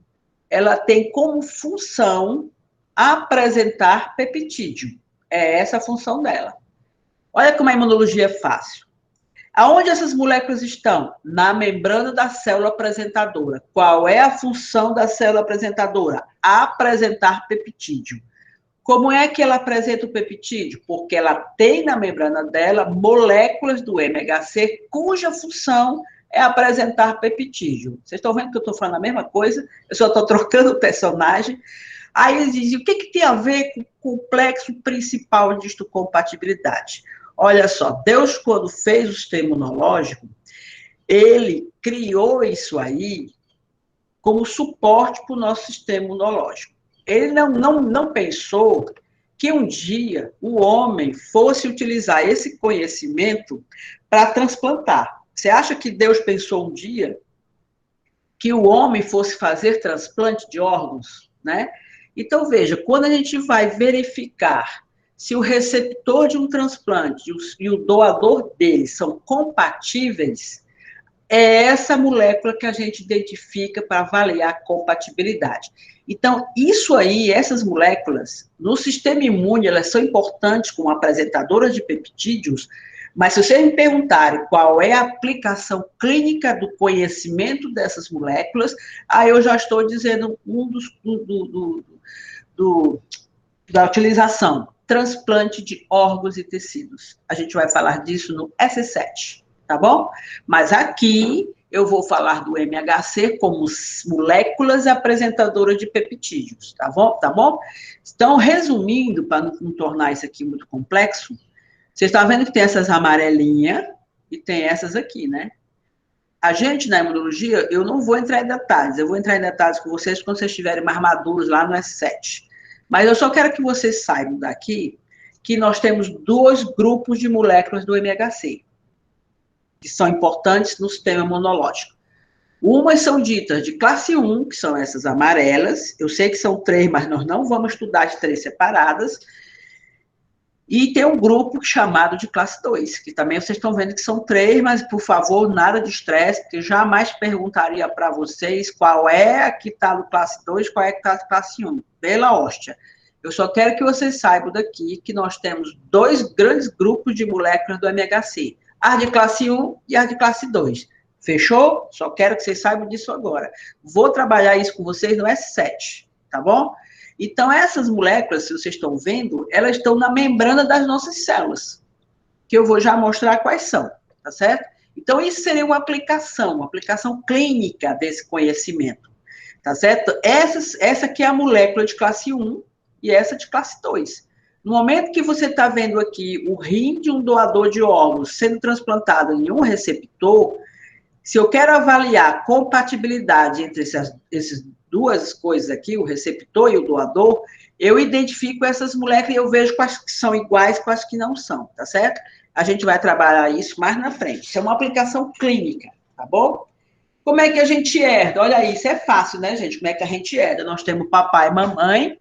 ela tem como função apresentar peptídeo. É essa a função dela. Olha como a imunologia é fácil. Aonde essas moléculas estão? Na membrana da célula apresentadora. Qual é a função da célula apresentadora? Apresentar peptídeo. Como é que ela apresenta o peptídeo? Porque ela tem na membrana dela moléculas do MHC cuja função é apresentar peptídeo. Vocês estão vendo que eu estou falando a mesma coisa? Eu só estou trocando o personagem. Aí eles dizem, o que tem a ver com o complexo principal de histocompatibilidade? Olha só, Deus, quando fez o sistema imunológico, ele criou isso aí como suporte para o nosso sistema imunológico. Ele não pensou que um dia o homem fosse utilizar esse conhecimento para transplantar. Você acha que Deus pensou um dia que o homem fosse fazer transplante de órgãos, né? Então, veja, quando a gente vai verificar se o receptor de um transplante e o doador dele são compatíveis, é essa molécula que a gente identifica para avaliar a compatibilidade. Então, isso aí, essas moléculas, no sistema imune, elas são importantes como apresentadoras de peptídeos, mas se vocês me perguntarem qual é a aplicação clínica do conhecimento dessas moléculas, aí eu já estou dizendo da utilização, transplante de órgãos e tecidos. A gente vai falar disso no S7, tá bom? Mas aqui eu vou falar do MHC como moléculas apresentadoras de peptídeos, tá bom? Tá bom? Então, resumindo, para não tornar isso aqui muito complexo, vocês estão vendo que tem essas amarelinhas e tem essas aqui, né? A gente, na imunologia, eu não vou entrar em detalhes, eu vou entrar em detalhes com vocês quando vocês estiverem mais maduros lá no S7. Mas eu só quero que vocês saibam daqui que nós temos dois grupos de moléculas do MHC, que são importantes no sistema imunológico. Umas são ditas de classe 1, que são essas amarelas, eu sei que são 3, mas nós não vamos estudar as 3 separadas, e tem um grupo chamado de classe 2, que também vocês estão vendo que são 3, mas, por favor, nada de estresse, porque eu jamais perguntaria para vocês qual é a que está no classe 2, qual é a que está no classe 1, pela hóstia. Eu só quero que vocês saibam daqui que nós temos 2 grandes grupos de moléculas do MHC, as de classe 1 e as de classe 2. Fechou? Só quero que vocês saibam disso agora. Vou trabalhar isso com vocês no S7, tá bom? Então, essas moléculas, se vocês estão vendo, elas estão na membrana das nossas células, que eu vou já mostrar quais são, tá certo? Então, isso seria uma aplicação clínica desse conhecimento, tá certo? Essa aqui é a molécula de classe 1 e essa de classe 2. No momento que você está vendo aqui o rim de um doador de órgãos sendo transplantado em um receptor, se eu quero avaliar a compatibilidade entre essas duas coisas aqui, o receptor e o doador, eu identifico essas moléculas e eu vejo quais que são iguais e quais que não são, tá certo? A gente vai trabalhar isso mais na frente. Isso é uma aplicação clínica, tá bom? Como é que a gente herda? Olha, isso é fácil, né, gente? Como é que a gente herda? Nós temos papai e mamãe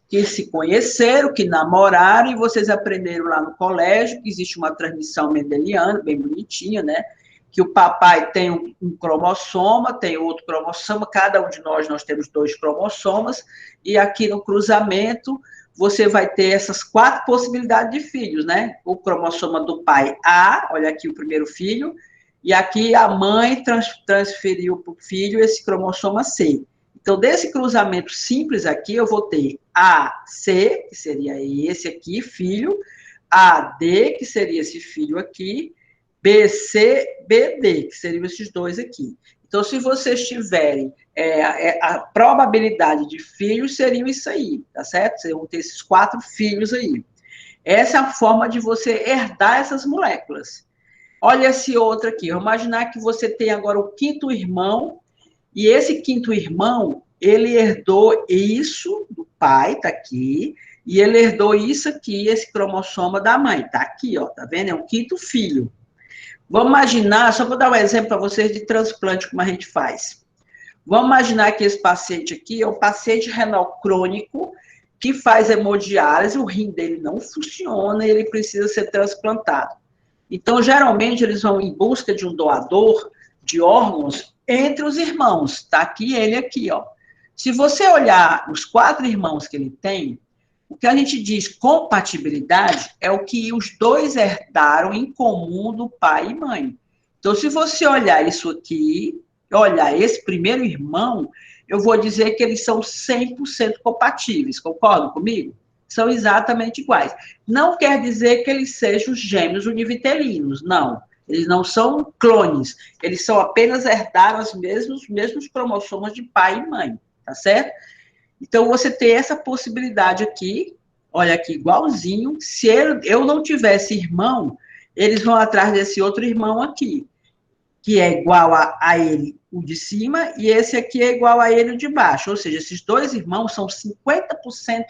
que se conheceram, que namoraram, e vocês aprenderam lá no colégio que existe uma transmissão mendeliana, bem bonitinha, né? Que o papai tem um cromossoma, tem outro cromossoma, cada um de nós temos 2 cromossomas, e aqui no cruzamento você vai ter essas 4 possibilidades de filhos, né? O cromossoma do pai A, olha aqui o primeiro filho, e aqui a mãe transferiu para o filho esse cromossoma C. Então, desse cruzamento simples aqui, eu vou ter AC, que seria esse aqui, filho, AD, que seria esse filho aqui, BC, BD, que seriam esses 2 aqui. Então, se vocês tiverem a probabilidade de filhos, seriam isso aí, tá certo? Vocês vão ter esses 4 filhos aí. Essa é a forma de você herdar essas moléculas. Olha esse outro aqui. Vamos imaginar que você tem agora o 5º irmão, e esse 5º irmão, ele herdou isso do pai, tá aqui, e ele herdou isso aqui, esse cromossoma da mãe, tá aqui, ó, tá vendo? É o 5º filho. Vamos imaginar, só vou dar um exemplo para vocês de transplante, como a gente faz. Vamos imaginar que esse paciente aqui é um paciente renal crônico que faz hemodiálise, o rim dele não funciona e ele precisa ser transplantado. Então, geralmente, eles vão em busca de um doador de órgãos entre os irmãos. Tá aqui ele aqui, ó. Se você olhar os 4 irmãos que ele tem, o que a gente diz compatibilidade é o que os 2 herdaram em comum do pai e mãe. Então, se você olhar isso aqui, olhar esse primeiro irmão, eu vou dizer que eles são 100% compatíveis. Concordam comigo? São exatamente iguais. Não quer dizer que eles sejam gêmeos univitelinos, não. Eles não são clones. Eles são apenas herdaram os mesmos cromossomas de pai e mãe, tá certo? Então, você tem essa possibilidade aqui, olha aqui, igualzinho. Se eu não tivesse irmão, eles vão atrás desse outro irmão aqui, que é igual a ele, o de cima, e esse aqui é igual a ele, o de baixo. Ou seja, esses 2 irmãos são 50%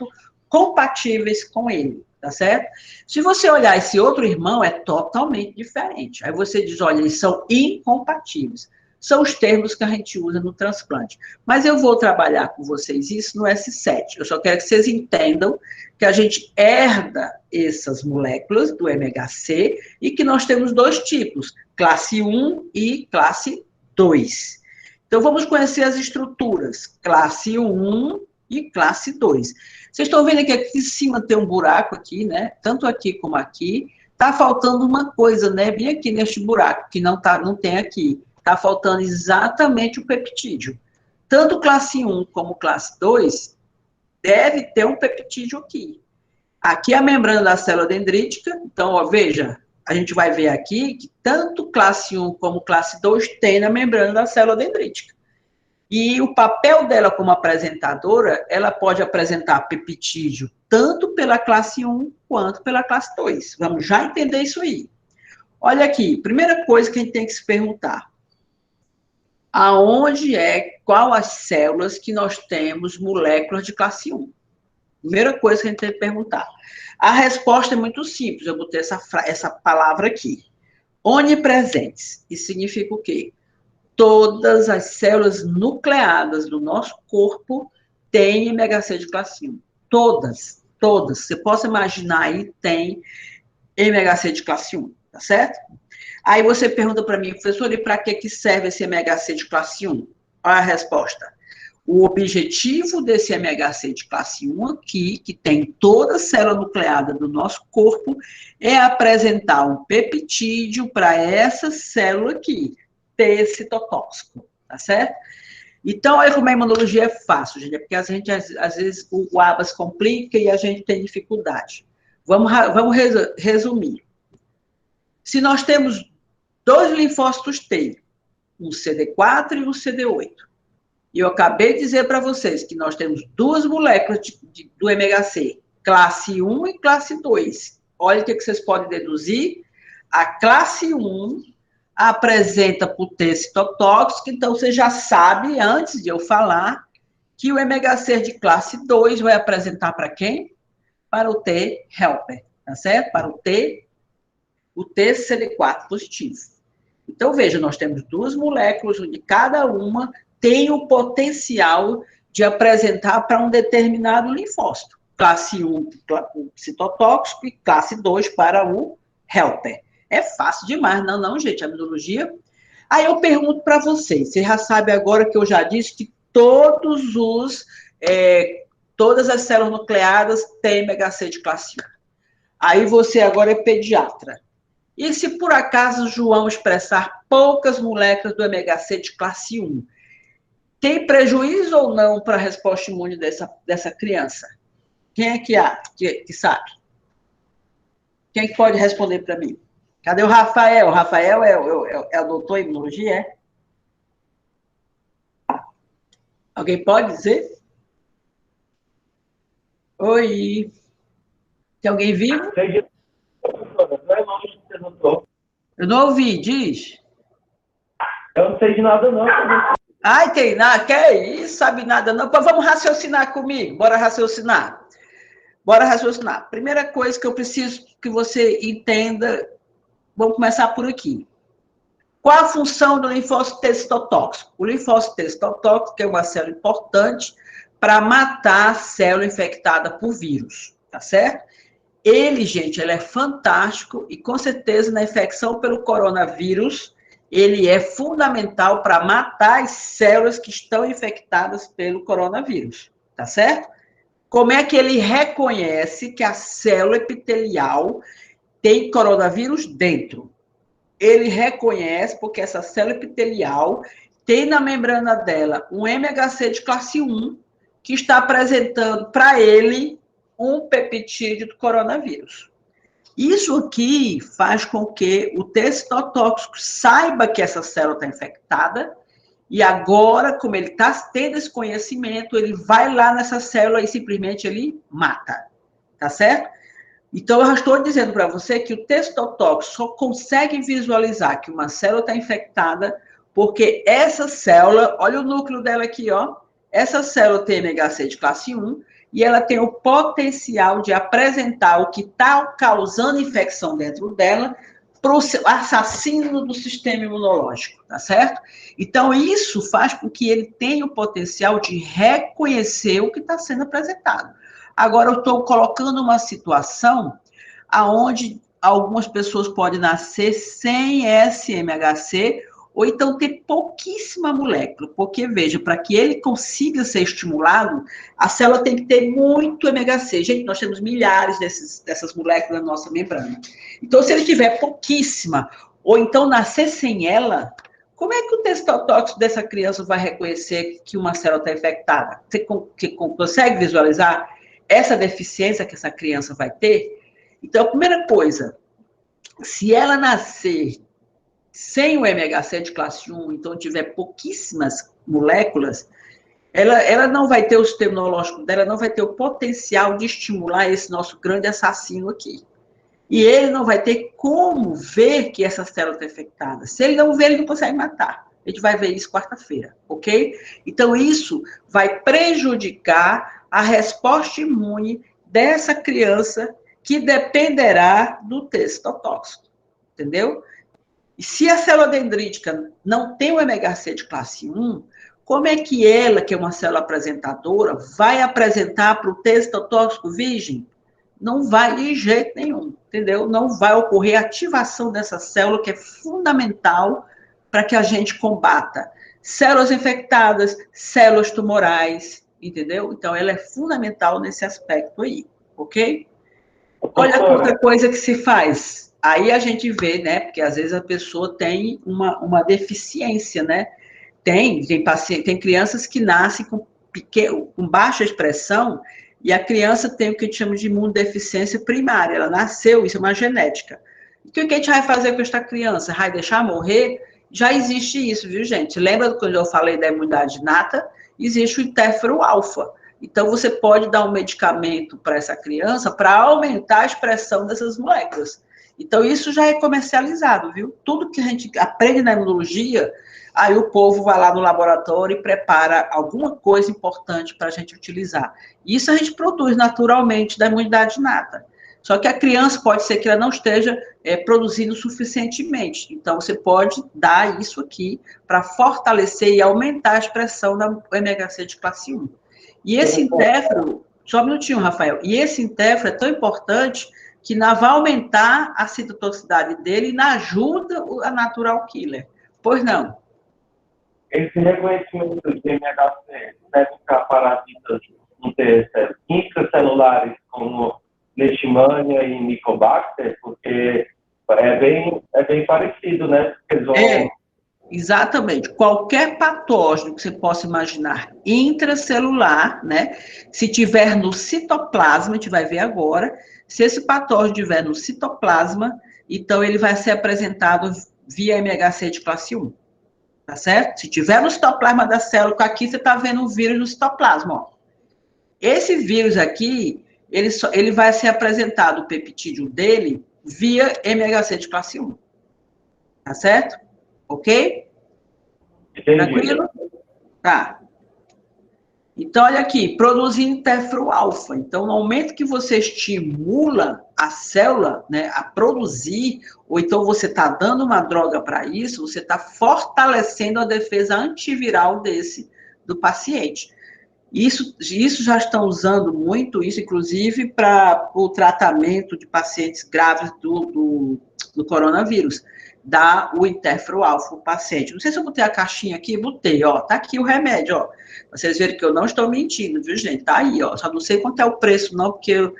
compatíveis com ele, tá certo? Se você olhar esse outro irmão, é totalmente diferente. Aí você diz, olha, eles são incompatíveis. São os termos que a gente usa no transplante. Mas eu vou trabalhar com vocês isso no S7. Eu só quero que vocês entendam que a gente herda essas moléculas do MHC e que nós temos 2 tipos, classe 1 e classe 2. Então, vamos conhecer as estruturas, classe 1 e classe 2. Vocês estão vendo que aqui em cima tem um buraco aqui, né? Tanto aqui como aqui. Tá faltando uma coisa, né? Bem aqui neste buraco, que não tem aqui. Está faltando exatamente o peptídeo. Tanto classe 1 como classe 2 deve ter um peptídeo aqui. Aqui é a membrana da célula dendrítica. Então, ó, veja, a gente vai ver aqui que tanto classe 1 como classe 2 tem na membrana da célula dendrítica. E o papel dela como apresentadora, ela pode apresentar peptídeo tanto pela classe 1 quanto pela classe 2. Vamos já entender isso aí. Olha aqui, primeira coisa que a gente tem que se perguntar. Qual as células que nós temos moléculas de classe 1? Primeira coisa que a gente tem que perguntar. A resposta é muito simples, eu botei essa palavra aqui. Onipresentes. Isso significa o quê? Todas as células nucleadas do nosso corpo têm MHC de classe 1. Todas. Você possa imaginar aí, tem MHC de classe 1, tá certo? Aí você pergunta para mim, professor, e para que serve esse MHC de classe 1? Olha a resposta. O objetivo desse MHC de classe 1 aqui, que tem toda a célula nucleada do nosso corpo, é apresentar um peptídeo para essa célula aqui, T citotóxico, tá certo? Então, olha como a imunologia é fácil, gente, é porque a gente, às vezes, o ABAS complica e a gente tem dificuldade. Vamos resumir. Se nós temos 2 linfócitos T, um CD4 e um CD8, e eu acabei de dizer para vocês que nós temos 2 moléculas do MHC, classe 1 e classe 2. Olha o que vocês podem deduzir. A classe 1 apresenta para o T citotóxico, então você já sabe, antes de eu falar, que o MHC de classe 2 vai apresentar para quem? Para o T helper, tá certo? Para o T CD4 positivo. Então, veja, nós temos 2 moléculas, onde cada uma tem o potencial de apresentar para um determinado linfócito. Classe 1 para o citotóxico e classe 2 para o helper. É fácil demais, não, gente, a imunologia. Aí eu pergunto para vocês já sabem agora que eu já disse que todas as células nucleadas têm MHC de classe 1. Aí você agora é pediatra. E se por acaso João expressar poucas moléculas do MHC de classe 1, tem prejuízo ou não para a resposta imune dessa criança? Quem é que sabe? Quem que pode responder para mim? Cadê o Rafael? O Rafael é o doutor em imunologia, é? Alguém pode dizer? Oi. Tem alguém vivo? Eu não ouvi, diz. Eu não sei de nada, não. Ai, tem nada, que é isso, sabe nada não. Pô, vamos raciocinar comigo, bora raciocinar. Bora raciocinar. Primeira coisa que eu preciso que você entenda, vamos começar por aqui. Qual a função do linfócito T citotóxico? O linfócito T citotóxico é uma célula importante para matar a célula infectada por vírus, tá certo? Ele, gente, ele é fantástico e com certeza na infecção pelo coronavírus, ele é fundamental para matar as células que estão infectadas pelo coronavírus, tá certo? Como é que ele reconhece que a célula epitelial tem coronavírus dentro? Ele reconhece porque essa célula epitelial tem na membrana dela um MHC de classe 1 que está apresentando para ele um peptídeo do coronavírus. Isso aqui faz com que o T citotóxico saiba que essa célula está infectada e agora, como ele está tendo esse conhecimento, ele vai lá nessa célula e simplesmente ele mata, tá certo? Então, eu já estou dizendo para você que o T citotóxico só consegue visualizar que uma célula está infectada porque essa célula, olha o núcleo dela aqui, ó, essa célula tem MHC de classe 1 e ela tem o potencial de apresentar o que está causando infecção dentro dela para o assassino do sistema imunológico, tá certo? Então, isso faz com que ele tenha o potencial de reconhecer o que está sendo apresentado. Agora, eu estou colocando uma situação onde algumas pessoas podem nascer sem SMHC ou então ter pouquíssima molécula, porque, veja, para que ele consiga ser estimulado, a célula tem que ter muito MHC. Gente, nós temos milhares dessas moléculas na nossa membrana. Então, se ele tiver pouquíssima, ou então nascer sem ela, como é que o T citotóxico dessa criança vai reconhecer que uma célula está infectada? Você consegue visualizar essa deficiência que essa criança vai ter? Então, a primeira coisa, se ela nascer sem o MHC de classe 1, então tiver pouquíssimas moléculas, ela não vai ter o sistema imunológico dela, não vai ter o potencial de estimular esse nosso grande assassino aqui. E ele não vai ter como ver que essa célula está infectada. Se ele não ver, ele não consegue matar. A gente vai ver isso quarta-feira, ok? Então, isso vai prejudicar a resposta imune dessa criança que dependerá do T citotóxico, entendeu? E se a célula dendrítica não tem o MHC de classe 1, como é que ela, que é uma célula apresentadora, vai apresentar para o T citotóxico virgem? Não vai de jeito nenhum, entendeu? Não vai ocorrer ativação dessa célula, que é fundamental para que a gente combata células infectadas, células tumorais, entendeu? Então, ela é fundamental nesse aspecto aí, ok? Olha outra coisa que se faz. Aí a gente vê, né? Porque às vezes a pessoa tem uma deficiência, né? Tem crianças que nascem com baixa expressão e a criança tem o que a gente chama de imunodeficiência primária. Ela nasceu, isso é uma genética. O que a gente vai fazer com esta criança? Vai deixar morrer? Já existe isso, viu, gente? Lembra quando eu falei da imunidade inata? Existe o interferon alfa. Então, você pode dar um medicamento para essa criança para aumentar a expressão dessas moléculas. Então, isso já é comercializado, viu? Tudo que a gente aprende na imunologia, aí o povo vai lá no laboratório e prepara alguma coisa importante para a gente utilizar. Isso a gente produz naturalmente da imunidade inata. Só que a criança pode ser que ela não esteja produzindo suficientemente. Então, você pode dar isso aqui para fortalecer e aumentar a expressão da MHC de classe 1. E esse interferon, só um minutinho, Rafael, e esse interferon é tão importante que vai aumentar a citotoxicidade dele e ajuda a natural killer. Pois não? Esse reconhecimento de MHC deve ficar parasitas intracelulares como leishmania e mycobacter, porque é bem parecido, né? Exatamente. Qualquer patógeno que você possa imaginar intracelular, né? Se tiver no citoplasma, a gente vai ver agora, se esse patógeno tiver no citoplasma, então ele vai ser apresentado via MHC de classe 1. Tá certo? Se tiver no citoplasma da célula, aqui você está vendo um vírus no citoplasma, ó. Esse vírus aqui, ele vai ser apresentado, o peptídeo dele, via MHC de classe 1. Tá certo? Ok? Entendi. Tranquilo? Tá. Então, olha aqui, produzir interferon-alfa. Então, no momento que você estimula a célula, né, a produzir, ou então você está dando uma droga para isso, você está fortalecendo a defesa antiviral do paciente. Isso já estão usando muito, isso inclusive para o tratamento de pacientes graves do coronavírus. Dá o interferon-alfa o paciente. Não sei se eu botei a caixinha aqui, botei, ó, tá aqui o remédio, ó. Vocês verem que eu não estou mentindo, viu, gente? Tá aí, ó. Só não sei quanto é o preço, não, porque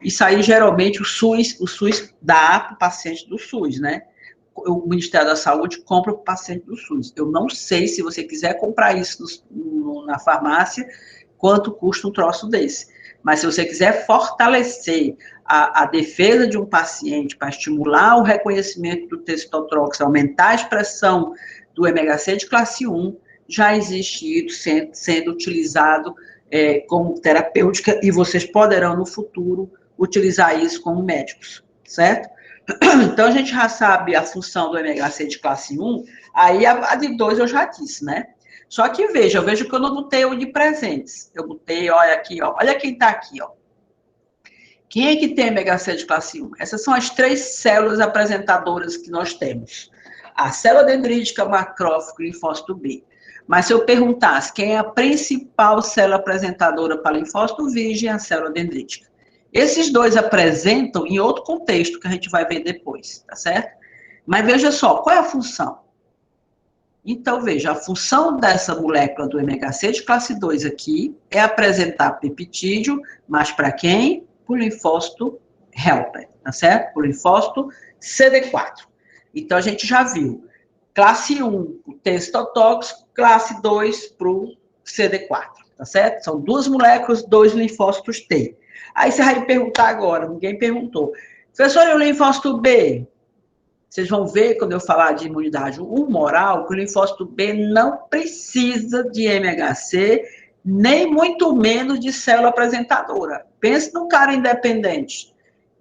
isso aí geralmente o SUS dá para o paciente do SUS, né? O Ministério da Saúde compra para o paciente do SUS. Eu não sei, se você quiser comprar isso na farmácia, quanto custa um troço desse. Mas se você quiser fortalecer a defesa de um paciente para estimular o reconhecimento do testosterox, aumentar a expressão do MHC de classe 1, já existe isso sendo utilizado como terapêutica e vocês poderão, no futuro, utilizar isso como médicos, certo? Então, a gente já sabe a função do MHC de classe 1, aí a de 2 eu já disse, né? Só que eu vejo que eu não botei o de presentes. Eu botei, olha aqui, ó, olha quem tá aqui, ó. Quem é que tem MHC de classe 1? Essas são as 3 células apresentadoras que nós temos. A célula dendrítica, macrófago e linfócito B. Mas se eu perguntasse quem é a principal célula apresentadora para linfócito virgem, é a célula dendrítica. Esses dois apresentam em outro contexto, que a gente vai ver depois, tá certo? Mas veja só, qual é a função? Então, veja, a função dessa molécula do MHC de classe 2 aqui é apresentar peptídeo, mas para quem? Para o linfócito helper, tá certo? Para o linfócito CD4. Então, a gente já viu. Classe 1, o testotóxico, classe 2 para o CD4, tá certo? São 2 moléculas, 2 linfócitos T. Aí você vai me perguntar agora, ninguém perguntou. Professor, e o linfócito B? Vocês vão ver, quando eu falar de imunidade humoral, que o linfócito B não precisa de MHC, nem muito menos de célula apresentadora. Pense num cara independente.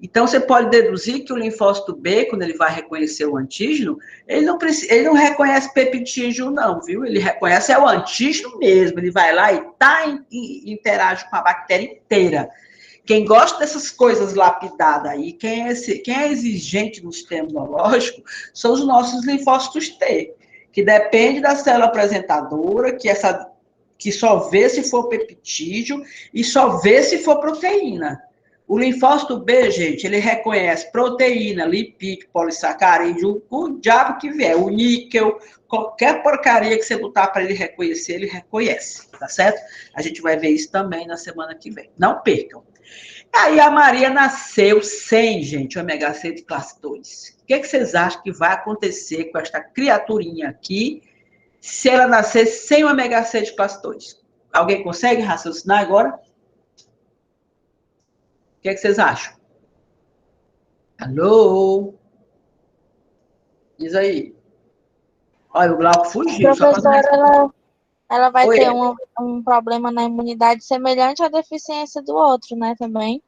Então, você pode deduzir que o linfócito B, quando ele vai reconhecer o antígeno, ele não reconhece peptídeo, não, viu? Ele reconhece o antígeno mesmo. Ele vai lá e interage com a bactéria inteira. Quem gosta dessas coisas lapidadas aí, quem é exigente no sistema imunológico, são os nossos linfócitos T, que depende da célula apresentadora, que só vê se for peptídeo e só vê se for proteína. O linfócito B, gente, ele reconhece proteína, lipídio, polissacarídeo, o diabo que vier, o níquel, qualquer porcaria que você botar para ele reconhecer, ele reconhece, tá certo? A gente vai ver isso também na semana que vem. Não percam. Aí a Maria nasceu sem, gente, o MHC de classe 2. O que vocês acham que vai acontecer com esta criaturinha aqui se ela nascer sem o MHC de classe 2? Alguém consegue raciocinar agora? O que vocês acham? Alô? Diz aí. Olha, o Glauco fugiu. Professora, ela vai Oi, ter um problema na imunidade semelhante à deficiência do outro, né, também?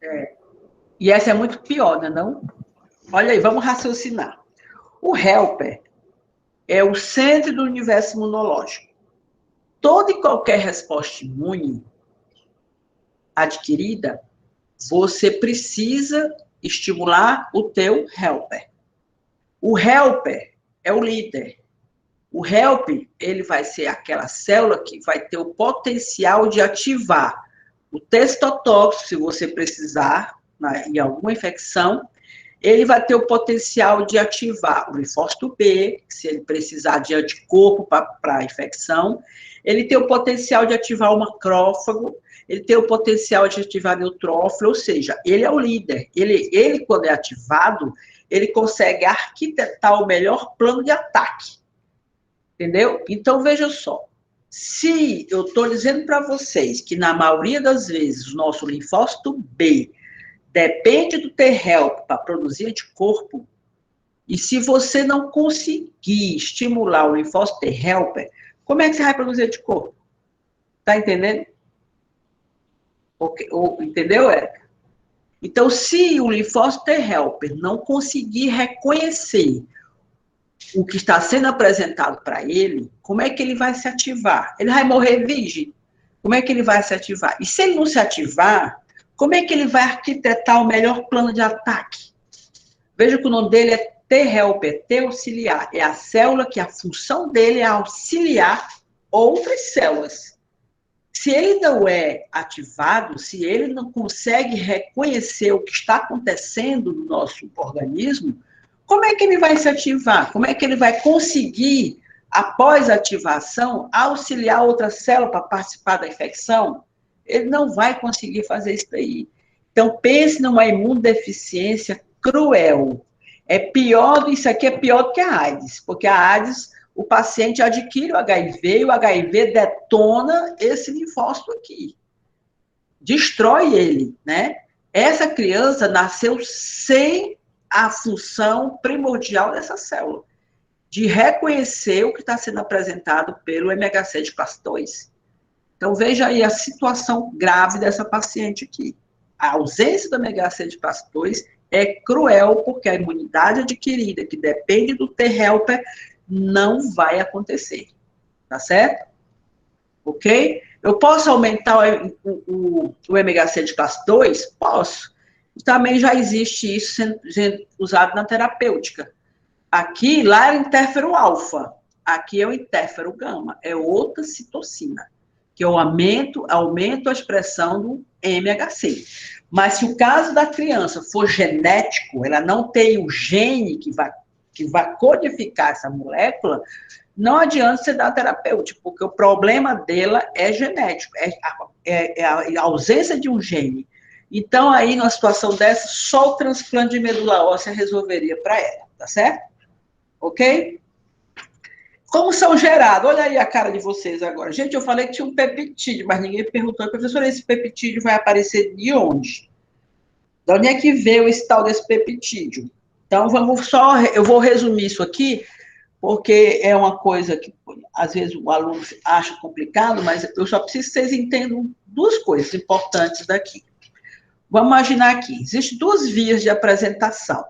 E essa é muito pior, né, não? Olha aí, vamos raciocinar. O helper é o centro do universo imunológico. Toda e qualquer resposta imune adquirida, você precisa estimular o teu helper. O helper é o líder. O helper, ele vai ser aquela célula que vai ter o potencial de ativar o testotóxico, se você precisar, em alguma infecção, ele vai ter o potencial de ativar o linfócito B, se ele precisar de anticorpo para a infecção, ele tem o potencial de ativar o macrófago, ele tem o potencial de ativar o neutrófilo, ou seja, ele é o líder. Ele, quando é ativado, ele consegue arquitetar o melhor plano de ataque. Entendeu? Então, veja só. Se eu estou dizendo para vocês que, na maioria das vezes, o nosso linfócito B depende do T-helper para produzir anticorpo, e se você não conseguir conseguir estimular o linfócito T helper, como é que você vai produzir anticorpo? Tá entendendo? Entendeu, Érica? Então, se o linfócito T helper não conseguir reconhecer o que está sendo apresentado para ele, como é que ele vai se ativar? Ele vai morrer virgem. Como é que ele vai se ativar? E se ele não se ativar, como é que ele vai arquitetar o melhor plano de ataque? Veja que o nome dele é T helper, T auxiliar. É a célula que a função dele é auxiliar outras células. Se ele não é ativado, se ele não consegue reconhecer o que está acontecendo no nosso organismo, como é que ele vai se ativar? Como é que ele vai conseguir, após a ativação, auxiliar outra célula para participar da infecção? Ele não vai conseguir fazer isso daí. Então, pense numa imunodeficiência cruel. Isso aqui é pior do que a AIDS, porque a AIDS, o paciente adquire o HIV e o HIV detona esse linfócito aqui. Destrói ele, né? Essa criança nasceu sem a função primordial dessa célula, de reconhecer o que está sendo apresentado pelo MHC de classe 2. Então, veja aí a situação grave dessa paciente aqui. A ausência do MHC de classe 2 é cruel, porque a imunidade adquirida, que depende do T helper, não vai acontecer. Tá certo? Ok? Eu posso aumentar o MHC de classe 2? Posso. Também já existe isso sendo usado na terapêutica. Lá é o interfero alfa, aqui é o interfero gama, é outra citocina, que eu aumento a expressão do MHC. Mas se o caso da criança for genético, ela não tem o gene que vai codificar essa molécula, não adianta você dar terapêutico, porque o problema dela é genético, é a ausência de um gene. Então, aí, numa situação dessa, só o transplante de medula óssea resolveria para ela, tá certo? Ok? Como são gerados? Olha aí a cara de vocês agora. Gente, eu falei que tinha um peptídeo, mas ninguém perguntou, professora, esse peptídeo vai aparecer de onde? De onde é que veio esse tal desse peptídeo? Então, eu vou resumir isso aqui, porque é uma coisa que, às vezes, o aluno acha complicado, mas eu só preciso que vocês entendam duas coisas importantes daqui. Vamos imaginar aqui, existem duas vias de apresentação.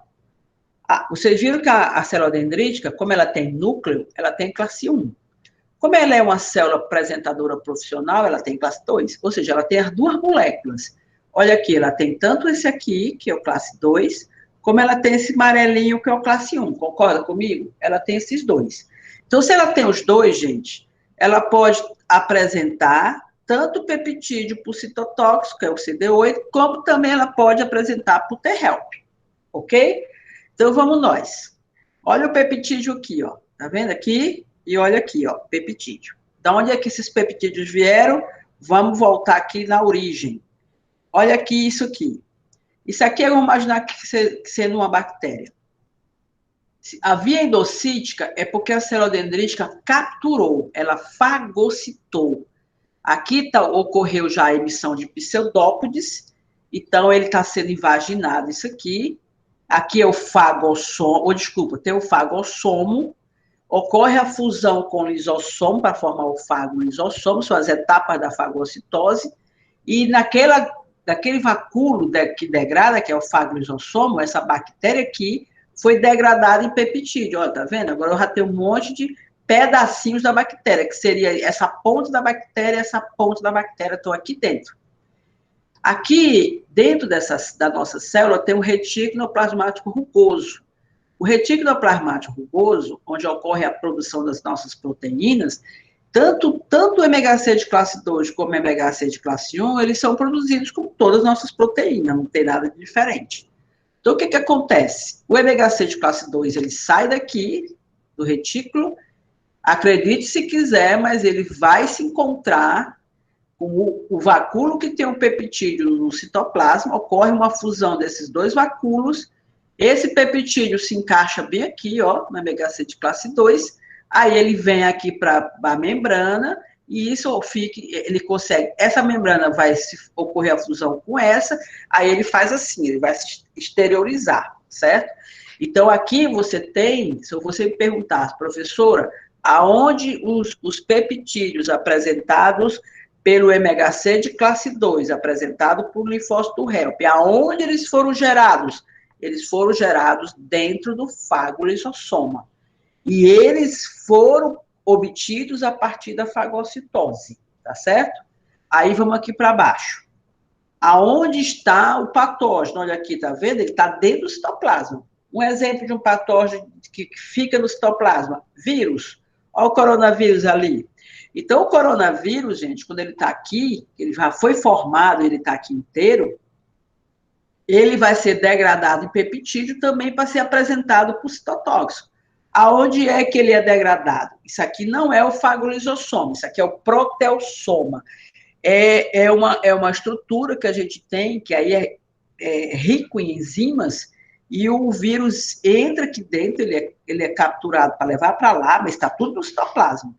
Vocês viram que a célula dendrítica, como ela tem núcleo, ela tem classe 1. Como ela é uma célula apresentadora profissional, ela tem classe 2. Ou seja, ela tem as duas moléculas. Olha aqui, ela tem tanto esse aqui, que é o classe 2, como ela tem esse amarelinho, que é o classe 1. Concorda comigo? Ela tem esses dois. Então, se ela tem os dois, gente, ela pode apresentar tanto o peptídeo por citotóxico, que é o CD8, como também ela pode apresentar por T-helper, ok? Então, vamos nós. Olha o peptídeo aqui, ó. Tá vendo aqui? E olha aqui, ó, peptídeo. Da onde é que esses peptídeos vieram? Vamos voltar aqui na origem. Olha aqui isso aqui. Isso aqui, vamos imaginar que sendo uma bactéria. A via endocítica é porque a célula dendrítica capturou, ela fagocitou. Aqui ocorreu já a emissão de pseudópodes, então ele está sendo invaginado, isso aqui. Aqui é o fagossomo, tem o fagossomo, ocorre a fusão com o lisossomo para formar o fagolisossomo, são as etapas da fagocitose, e naquele vacúolo que degrada, que é o fagolisossomo, essa bactéria aqui foi degradada em peptídeo, ó, tá vendo? Agora eu já tenho um monte de pedacinhos da bactéria, que seria essa ponta da bactéria, estão aqui dentro. Aqui, dentro da nossa célula, tem um retículo plasmático rugoso. O retículo plasmático rugoso, onde ocorre a produção das nossas proteínas, tanto o MHC de classe 2 como o MHC de classe 1, eles são produzidos como todas as nossas proteínas, não tem nada de diferente. Então, o que acontece? O MHC de classe 2, ele sai daqui, do retículo, acredite se quiser, mas ele vai se encontrar com o vacúolo que tem um peptídeo no citoplasma, ocorre uma fusão desses dois vacúolos, esse peptídeo se encaixa bem aqui, ó, no MHC de classe 2, aí ele vem aqui para a membrana, e isso ele consegue, essa membrana vai ocorrer a fusão com essa, aí ele faz assim, ele vai se exteriorizar, certo? Então, aqui você tem, se você me perguntasse, professora, aonde os peptídeos apresentados pelo MHC de classe 2, apresentado por linfócito HELP, aonde eles foram gerados? Eles foram gerados dentro do fagolisosoma. E eles foram obtidos a partir da fagocitose, tá certo? Aí vamos aqui para baixo. Aonde está o patógeno? Olha aqui, tá vendo? Ele está dentro do citoplasma. Um exemplo de um patógeno que fica no citoplasma, vírus. Olha o coronavírus ali. Então, o coronavírus, gente, quando ele está aqui, ele já foi formado, ele está aqui inteiro, ele vai ser degradado em peptídeo também para ser apresentado para o citotóxico. Aonde é que ele é degradado? Isso aqui não é o fagolisosoma, isso aqui é o proteossoma. É uma estrutura que a gente tem, que aí é rico em enzimas, e o vírus entra aqui dentro, ele é capturado para levar para lá, mas está tudo no citoplasma.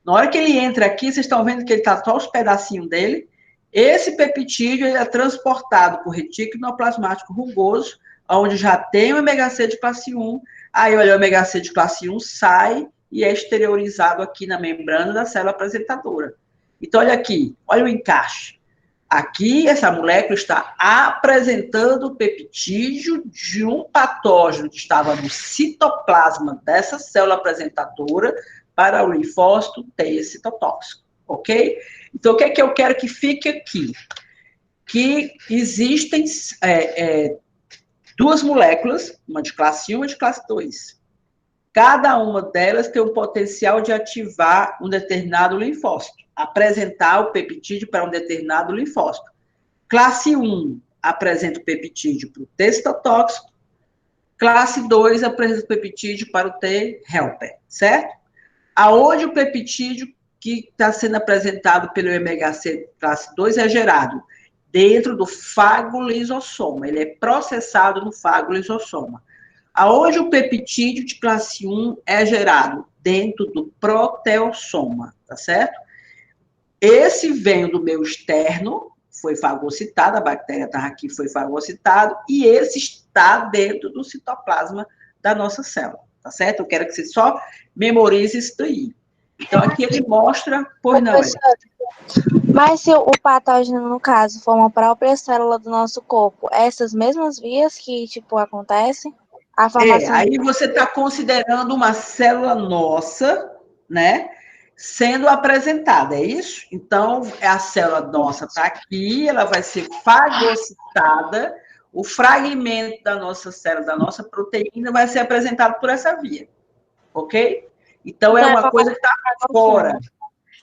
Na hora que ele entra aqui, vocês estão vendo que ele está só os pedacinhos dele. Esse peptídeo ele é transportado por retículo endoplasmático rugoso, onde já tem o MHC de classe 1. Aí, olha, o MHC de classe 1 sai e é exteriorizado aqui na membrana da célula apresentadora. Então, olha aqui, olha o encaixe. Aqui, essa molécula está apresentando o peptídeo de um patógeno que estava no citoplasma dessa célula apresentadora para o linfócito T citotóxico, ok? Então, o que é que eu quero que fique aqui? Que existem duas moléculas, uma de classe 1 e uma de classe 2. Cada uma delas tem o potencial de ativar um determinado linfócito, apresentar o peptídeo para um determinado linfócito. Classe 1 apresenta o peptídeo para o T citotóxico, classe 2 apresenta o peptídeo para o T helper, certo? Aonde o peptídeo que está sendo apresentado pelo MHC classe 2 é gerado? Dentro do fagolisosoma, ele é processado no fagolisosoma. Aonde o peptídeo de classe 1 é gerado? Dentro do proteossoma, tá certo? Esse vem do meio externo, foi fagocitado, a bactéria estava aqui, foi fagocitado, e esse está dentro do citoplasma da nossa célula, tá certo? Eu quero que você só memorize isso daí. Então, aqui ele mostra, pois não, mas se o patógeno, no caso, for uma própria célula do nosso corpo, essas mesmas vias que, tipo, acontecem, a formação... aí você está considerando uma célula nossa, né, sendo apresentada, é isso? Então, a célula nossa está aqui, ela vai ser fagocitada, o fragmento da nossa célula, da nossa proteína, vai ser apresentado por essa via, ok? Então, é uma coisa que está fora.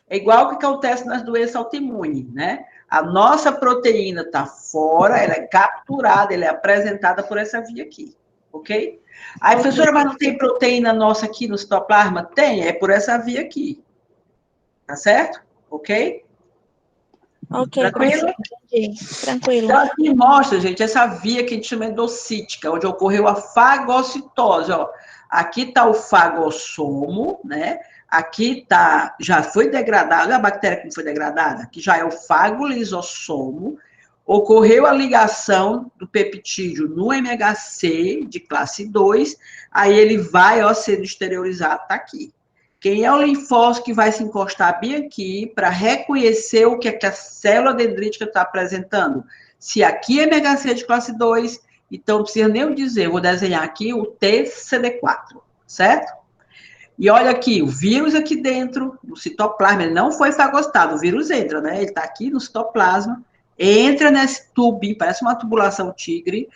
É igual o que acontece nas doenças autoimunes, né? A nossa proteína está fora, ela é capturada, ela é apresentada por essa via aqui, ok? Aí, professora, mas não tem proteína nossa aqui no citoplasma? Tem, é por essa via aqui. Tá certo? Ok? Ok, tranquilo? Entendi. Tranquilo. Então, aqui mostra, gente, essa via que a gente chama endocítica, onde ocorreu a fagocitose, ó. Aqui está o fagossomo, né? Aqui tá, já foi degradado, olha a bactéria que não foi degradada, aqui já é o fagolisossomo, ocorreu a ligação do peptídeo no MHC de classe 2, aí ele vai, ó, sendo exteriorizado, tá aqui. Quem é o linfócito que vai se encostar bem aqui para reconhecer o que, é que a célula dendrítica está apresentando? Se aqui é MHC de classe 2, então não precisa nem eu dizer, eu vou desenhar aqui o TCD4, certo? E olha aqui, o vírus aqui dentro, no citoplasma, ele não foi fagocitado, o vírus entra, né? Ele está aqui no citoplasma, entra nesse tubinho, parece uma tubulação tigre.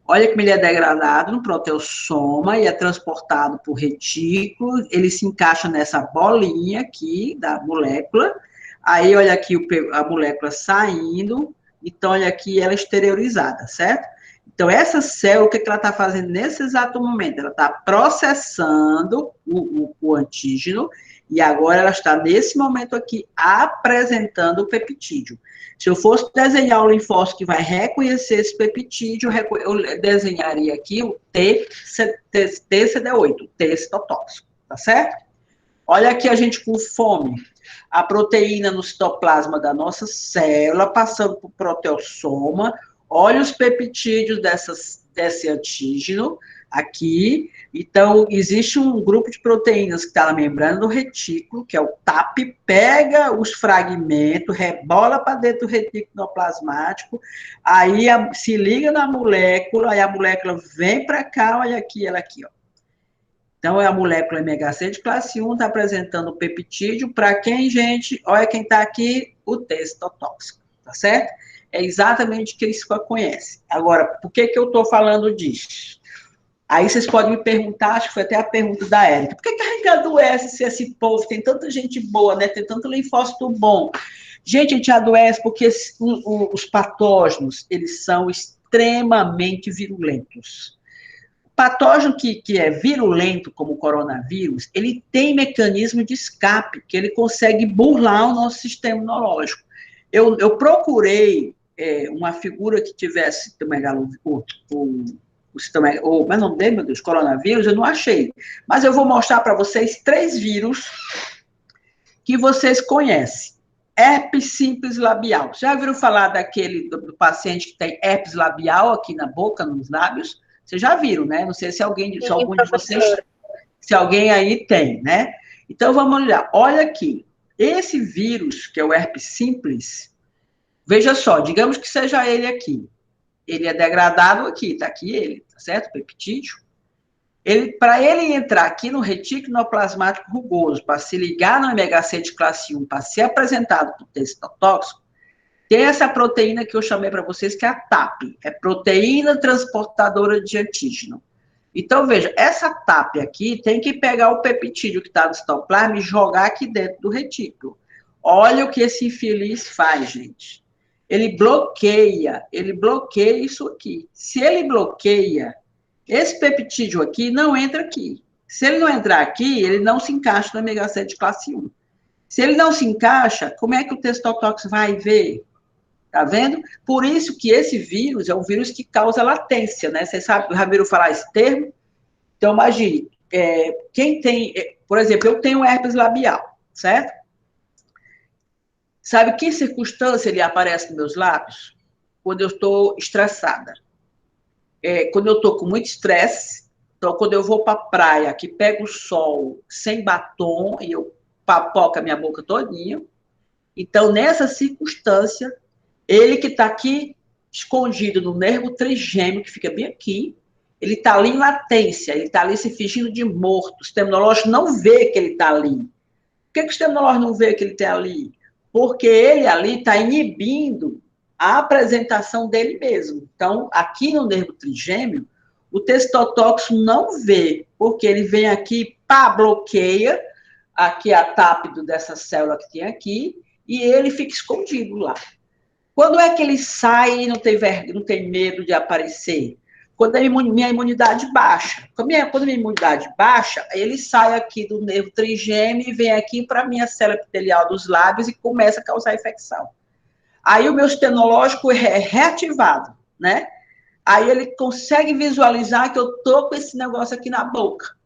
Olha como ele é degradado no proteossoma e é transportado por retículo, ele se encaixa nessa bolinha aqui da molécula. Aí, olha aqui a molécula saindo, então, olha aqui ela exteriorizada, certo? Então, essa célula, o que ela está fazendo nesse exato momento? Ela está processando o antígeno e agora ela está, nesse momento aqui, apresentando o peptídeo. Se eu fosse desenhar o linfócito que vai reconhecer esse peptídeo, eu desenharia aqui o TCD8, T citotóxico, tá certo? Olha aqui a gente com fome. A proteína no citoplasma da nossa célula, passando por proteossoma. Olha os peptídeos desse antígeno. Aqui, então, existe um grupo de proteínas que está na membrana do retículo, que é o TAP, pega os fragmentos, rebola para dentro do retículo plasmático, aí se liga na molécula, aí a molécula vem para cá, olha aqui, ela aqui, ó. Então, é a molécula MHC de classe 1, está apresentando o peptídeo, para quem, gente, olha quem está aqui, o testotóxico, tá certo? É exatamente o que eles conhecem. Agora, por que eu estou falando disso? Aí vocês podem me perguntar, acho que foi até a pergunta da Érica, por que a gente adoece se esse povo tem tanta gente boa, né? Tem tanto linfócito bom? Gente, a gente adoece porque os patógenos, eles são extremamente virulentos. O patógeno que é virulento, como o coronavírus, ele tem mecanismo de escape, que ele consegue burlar o nosso sistema imunológico. Eu procurei uma figura que tivesse mas não dei, meu Deus, coronavírus, eu não achei. Mas eu vou mostrar para vocês 3 vírus que vocês conhecem. Herpes simples labial. Já viram falar do paciente que tem herpes labial aqui na boca, nos lábios? Vocês já viram, né? Não sei se algum de vocês, se alguém aí tem, né? Então, vamos olhar. Olha aqui. Esse vírus, que é o herpes simples, veja só, digamos que seja ele aqui. Ele é degradado aqui, tá aqui ele, tá certo? Peptídeo. Para ele entrar aqui no retículo plasmático rugoso, para se ligar no MHC de classe 1, para ser apresentado por testotóxico, tem essa proteína que eu chamei para vocês, que é a TAP, é proteína transportadora de antígeno. Então, veja, essa TAP aqui tem que pegar o peptídeo que está no citoplasma e jogar aqui dentro do retículo. Olha o que esse infeliz faz, gente. Ele bloqueia isso aqui. Se ele bloqueia, esse peptídeo aqui não entra aqui. Se ele não entrar aqui, ele não se encaixa no MHC de classe 1. Se ele não se encaixa, como é que o testotóxico vai ver? Tá vendo? Por isso que esse vírus é um vírus que causa latência, né? Vocês sabem, já viram falar esse termo? Então, imagine, quem tem, por exemplo, eu tenho herpes labial, certo? Sabe que circunstância ele aparece nos meus lábios? Quando eu estou estressada. Quando eu estou com muito estresse, então quando eu vou para a praia, que pego o sol sem batom, e eu papoco a minha boca todinha, então nessa circunstância, ele que está aqui, escondido no nervo trigêmeo, que fica bem aqui, ele está ali em latência, ele está ali se fingindo de morto, o sistema imunológico não vê que ele está ali. Por que o sistema imunológico não vê que ele está ali? Porque ele ali está inibindo a apresentação dele mesmo. Então, aqui no nervo trigêmeo, o testotóxico não vê, porque ele vem aqui, pá, bloqueia aqui a TAP dessa célula que tem aqui, e ele fica escondido lá. Quando é que ele sai e não tem medo de aparecer? Quando a minha imunidade baixa. Quando a minha imunidade baixa, ele sai aqui do nervo trigêmeo e vem aqui para a minha célula epitelial dos lábios e começa a causar infecção. Aí o meu sistema imunológico é reativado, né? Aí ele consegue visualizar que eu tô com esse negócio aqui na boca.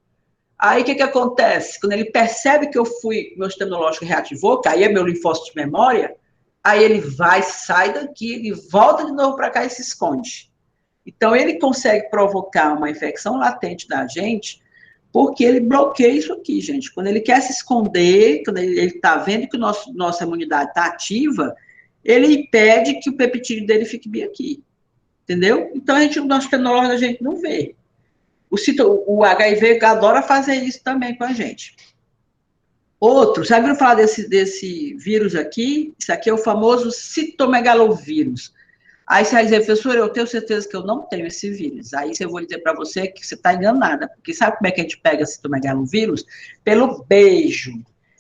Aí o que acontece? Quando ele percebe que meu sistema imunológico reativou, que aí é meu linfócito de memória, aí ele sai daqui, ele volta de novo para cá e se esconde. Então, ele consegue provocar uma infecção latente da gente, porque ele bloqueia isso aqui, gente. Quando ele quer se esconder, quando ele está vendo que nossa imunidade está ativa, ele impede que o peptídeo dele fique bem aqui. Entendeu? Então, o nosso fenológico a gente não vê. O HIV adora fazer isso também com a gente. Outro, já viram falar desse vírus aqui? Isso aqui é o famoso citomegalovírus. Aí você vai dizer, professor, eu tenho certeza que eu não tenho esse vírus. Aí eu vou dizer para você que você está enganada, porque sabe como é que a gente pega citomegalovírus? Pelo beijo.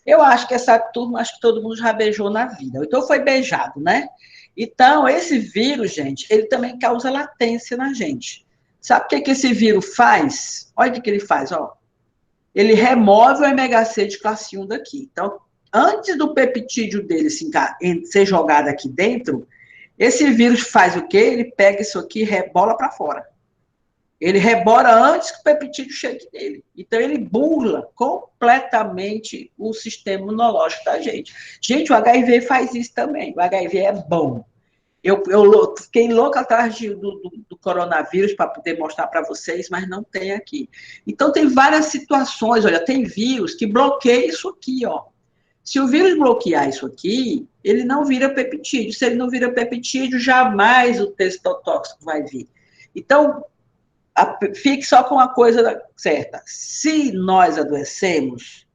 Eu acho que essa turma, acho que todo mundo já beijou na vida. Então foi beijado, né? Então, esse vírus, gente, ele também causa latência na gente. Sabe o que esse vírus faz? Olha o que ele faz, ó. Ele remove o MHC de classe 1 daqui. Então, antes do peptídeo dele ser jogado aqui dentro, esse vírus faz o quê? Ele pega isso aqui e rebola para fora. Ele rebola antes que o peptídeo chegue nele. Então, ele burla completamente o sistema imunológico da gente. Gente, o HIV faz isso também. O HIV é bom. Fiquei louca atrás do coronavírus para poder mostrar para vocês, mas não tem aqui. Então, tem várias situações. Olha, tem vírus que bloqueia isso aqui, ó. Se o vírus bloquear isso aqui, ele não vira peptídeo. Se ele não vira peptídeo, jamais o testotóxico vai vir. Então, fique só com uma coisa certa. Se nós adoecemos,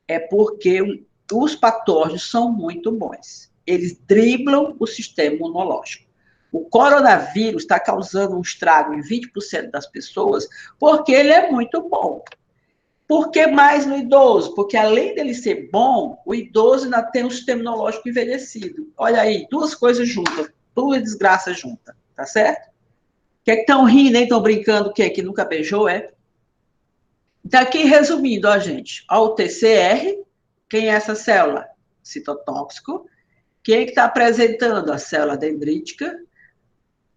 é porque os patógenos são muito bons. Eles driblam o sistema imunológico. O coronavírus está causando um estrago em 20% das pessoas porque ele é muito bom. Por que mais no idoso? Porque além dele ser bom, o idoso ainda tem um sistema imunológico envelhecido. Olha aí, duas coisas juntas, duas desgraças juntas, tá certo? Que é que estão rindo, hein? Estão brincando, que nunca beijou, é? Então, aqui, resumindo, ó, gente, ó, o TCR, quem é essa célula? Citotóxico. Quem é que está apresentando? A célula dendrítica.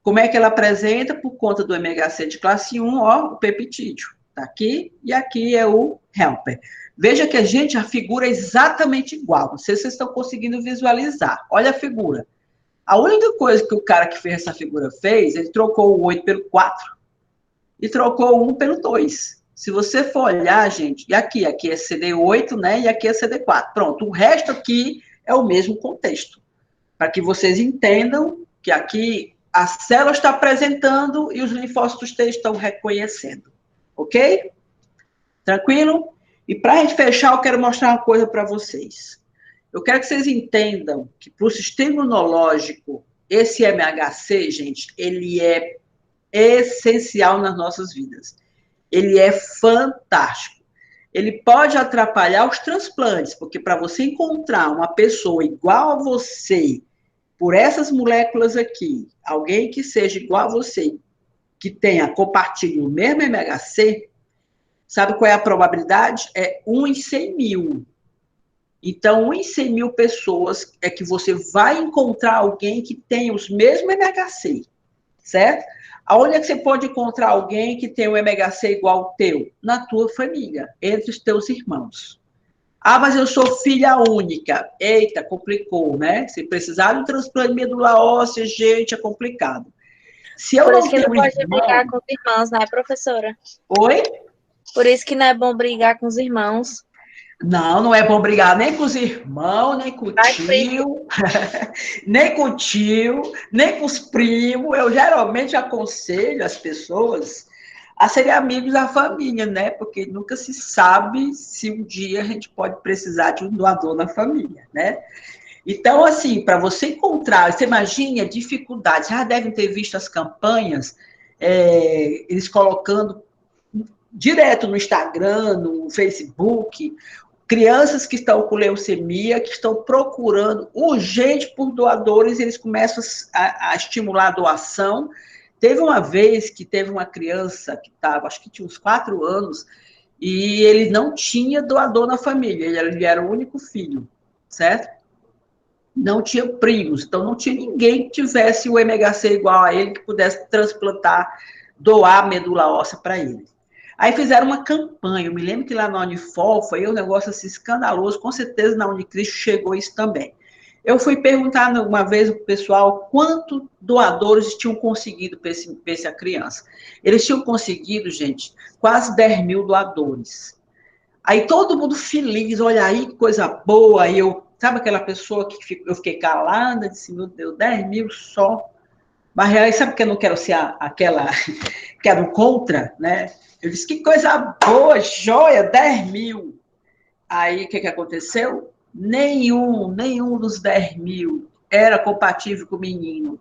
Como é que ela apresenta? Por conta do MHC de classe 1, ó, o peptídeo. Está aqui, e aqui é o helper. Veja que, a figura é exatamente igual. Não sei se vocês estão conseguindo visualizar. Olha a figura. A única coisa que o cara que fez essa figura fez, ele trocou o 8 pelo 4 e trocou o 1 pelo 2. Se você for olhar, gente, e aqui é CD8, né? E aqui é CD4. Pronto, o resto aqui é o mesmo contexto. Para que vocês entendam que aqui a célula está apresentando e os linfócitos T estão reconhecendo. Ok? Tranquilo? E para a gente fechar, eu quero mostrar uma coisa para vocês. Eu quero que vocês entendam que para o sistema imunológico, esse MHC, gente, ele é essencial nas nossas vidas. Ele é fantástico. Ele pode atrapalhar os transplantes, porque para você encontrar uma pessoa igual a você, por essas moléculas aqui, alguém que seja igual a você, que tenha, compartilhe o mesmo MHC, sabe qual é a probabilidade? É 1 em 100 mil. Então, 1 em 100 mil pessoas é que você vai encontrar alguém que tenha os mesmos MHC, certo? Aonde é que você pode encontrar alguém que tem um MHC igual ao teu? Na tua família, entre os teus irmãos. Ah, mas eu sou filha única. Eita, complicou, né? Se precisar de um transplante de medula óssea, gente, é complicado. Se eu Por não isso que tenho não pode irmão... brigar com os irmãos, né, professora? Oi? Por isso que não é bom brigar com os irmãos. Não, não é bom brigar nem com os irmãos, nem com o tio, nem com o tio, nem com os primos. Eu geralmente aconselho as pessoas a serem amigos da família, né? Porque nunca se sabe se um dia a gente pode precisar de um doador na família, né? Então, assim, para você encontrar, você imagine a dificuldade, já devem ter visto as campanhas, eles colocando direto no Instagram, no Facebook, crianças que estão com leucemia, que estão procurando urgente por doadores, eles começam a estimular a doação. Teve uma vez que teve uma criança que estava, acho que tinha uns 4 anos, e ele não tinha doador na família, ele era o único filho, certo? Não tinha primos, então não tinha ninguém que tivesse o MHC igual a ele, que pudesse transplantar, doar medula óssea para ele. Aí fizeram uma campanha, eu me lembro que lá na Unifol foi um negócio assim escandaloso, com certeza na Unicristo chegou isso também. Eu fui perguntar uma vez para o pessoal quantos doadores tinham conseguido para essa criança. Eles tinham conseguido, gente, quase 10 mil doadores. Aí todo mundo feliz, olha aí que coisa boa, aí sabe aquela pessoa que eu fiquei calada, disse, meu Deus, 10 mil só. Mas aí, sabe que eu não quero ser aquela que era contra, né? Eu disse, que coisa boa, joia, 10 mil. Aí, o que aconteceu? Nenhum dos 10 mil era compatível com o menino.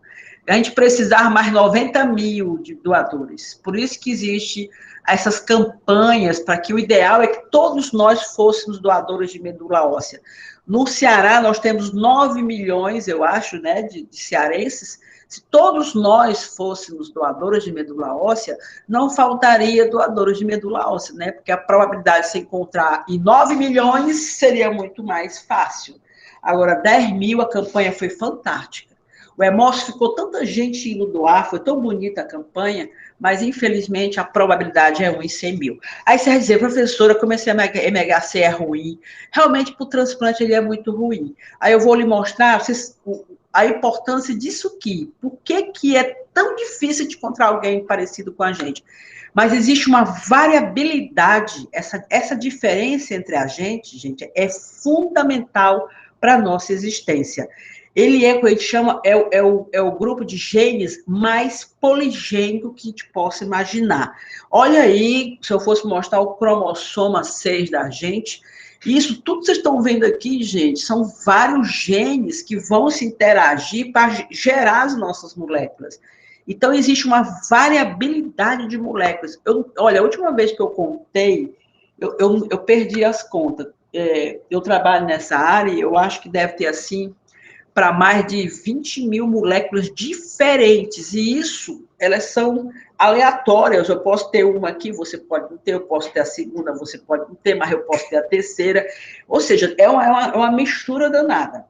A gente precisava mais 90 mil de doadores. Por isso que existe essas campanhas, para que o ideal é que todos nós fôssemos doadores de medula óssea. No Ceará, nós temos 9 milhões, eu acho, né, de cearenses. Se todos nós fôssemos doadores de medula óssea, não faltaria doadores de medula óssea, né? Porque a probabilidade de se encontrar em 9 milhões seria muito mais fácil. Agora, 10 mil, a campanha foi fantástica. O Hemócio ficou tanta gente indo doar, foi tão bonita a campanha, mas, infelizmente, a probabilidade é 1 em 100 mil. Aí você vai dizer, professora, como esse MHC é ruim. Realmente, para o transplante, ele é muito ruim. Aí eu vou lhe mostrar, a importância disso aqui. Por que é tão difícil de encontrar alguém parecido com a gente? Mas existe uma variabilidade, essa diferença entre a gente, é fundamental para a nossa existência. Ele é o que a gente chama, é o grupo de genes mais poligênico que a gente possa imaginar. Olha aí, se eu fosse mostrar o cromossoma 6 da gente, isso tudo que vocês estão vendo aqui, gente, são vários genes que vão se interagir para gerar as nossas moléculas. Então, existe uma variabilidade de moléculas. Olha, a última vez que eu contei, eu perdi as contas. Eu trabalho nessa área e eu acho que deve ter, assim, para mais de 20 mil moléculas diferentes. E isso, elas são aleatórias. Eu posso ter uma aqui, você pode não ter. Eu posso ter a segunda, você pode não ter, mas eu posso ter a terceira. Ou seja, é uma mistura danada.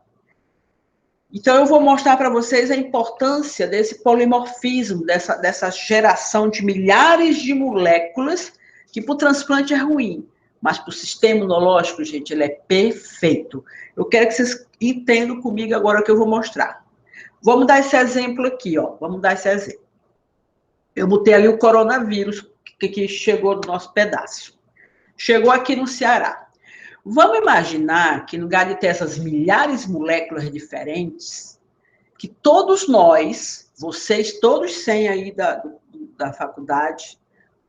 Então, eu vou mostrar para vocês a importância desse polimorfismo, dessa geração de milhares de moléculas, que para o transplante é ruim, mas para o sistema imunológico, gente, ele é perfeito. Eu quero que vocês entendam comigo agora o que eu vou mostrar. Vamos dar esse exemplo aqui, ó. Vamos dar esse exemplo. Eu botei ali o coronavírus, que chegou no nosso pedaço. Chegou aqui no Ceará. Vamos imaginar que, no lugar de ter essas milhares de moléculas diferentes, que todos nós, vocês, todos 100 aí da faculdade,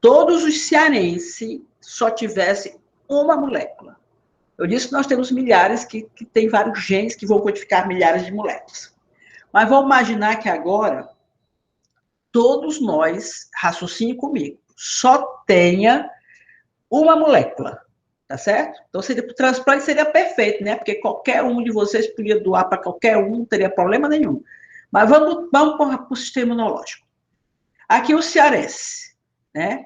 todos os cearenses só tivessem uma molécula. Eu disse que nós temos milhares, que tem vários genes que vão codificar milhares de moléculas. Mas vamos imaginar que agora, todos nós, raciocine comigo, só tenha uma molécula. Tá certo? Então, o transplante seria perfeito, né? Porque qualquer um de vocês podia doar para qualquer um, não teria problema nenhum. Mas vamos para o sistema imunológico. Aqui o cearense, né?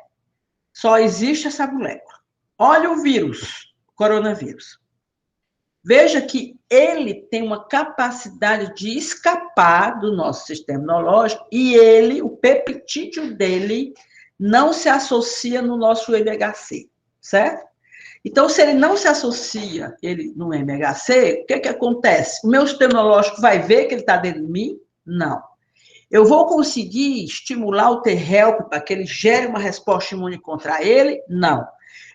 Só existe essa molécula. Olha o vírus, coronavírus. Veja que ele tem uma capacidade de escapar do nosso sistema imunológico e o peptídeo dele, não se associa no nosso MHC, certo? Então, se ele não se associa no MHC, o que acontece? O meu sistema imunológico vai ver que ele está dentro de mim? Não. Eu vou conseguir estimular o T-help para que ele gere uma resposta imune contra ele? Não.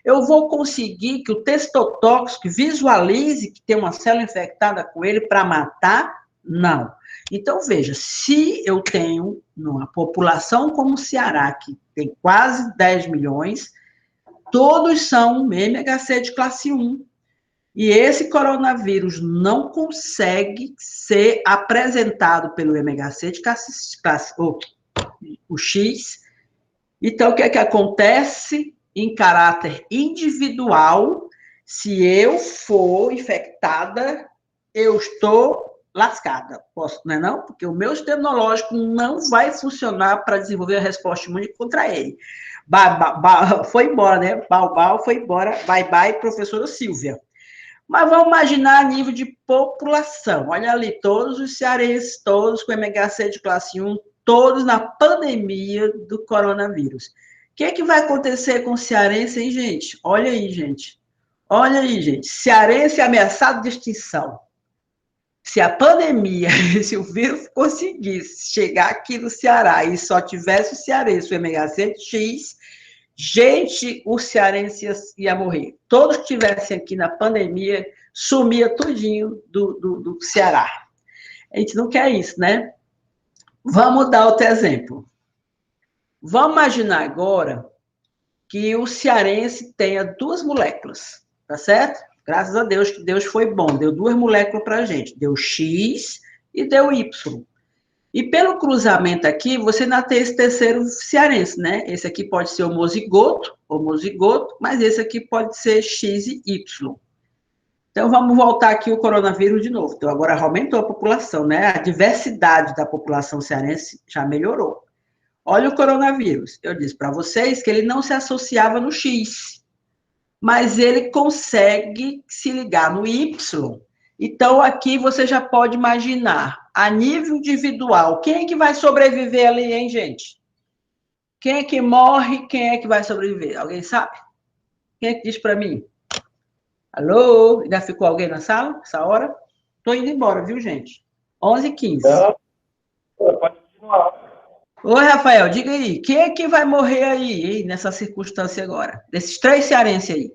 Eu vou conseguir que o testotóxico visualize que tem uma célula infectada com ele para matar? Não. Então, veja, se eu tenho numa população como o Ceará, que tem quase 10 milhões, todos são MHC de classe 1. E esse coronavírus não consegue ser apresentado pelo MHC de classe o X. Então, o que acontece em caráter individual? Se eu for infectada, eu estou lascada. Posso, não é não? Porque o meu sistema imunológico não vai funcionar para desenvolver a resposta imune contra ele. Foi embora, né? Bau foi embora. Bye, professora Silvia. Mas vamos imaginar a nível de população. Olha ali, todos os cearenses, todos com MHC de classe 1, todos na pandemia do coronavírus. O que vai acontecer com o cearense, hein, gente? Olha aí, gente. Olha aí, gente. Cearense ameaçado de extinção. Se a pandemia, se o vírus conseguisse chegar aqui no Ceará e só tivesse o cearense, o MHC X, gente, o cearense ia morrer. Todos que estivessem aqui na pandemia, sumia tudinho do Ceará. A gente não quer isso, né? Vamos dar outro exemplo. Vamos imaginar agora que o cearense tenha 2 moléculas, tá certo? Graças a Deus, que Deus foi bom, deu 2 moléculas para a gente, deu X e deu Y. E pelo cruzamento aqui, você ainda tem esse terceiro cearense, né? Esse aqui pode ser homozigoto, mas esse aqui pode ser X e Y. Então, vamos voltar aqui o coronavírus de novo. Então, agora aumentou a população, né? A diversidade da população cearense já melhorou. Olha o coronavírus. Eu disse para vocês que ele não se associava no X, mas ele consegue se ligar no Y. Então, aqui você já pode imaginar, a nível individual, quem é que vai sobreviver ali, hein, gente? Quem é que morre, quem é que vai sobreviver? Alguém sabe? Quem é que diz para mim? Alô? Ainda ficou alguém na sala, essa hora? Estou indo embora, viu, gente? 11h15. Pode continuar. Oi, Rafael, diga aí, quem é que vai morrer aí, hein, nessa circunstância agora? Desses 3 cearenses aí,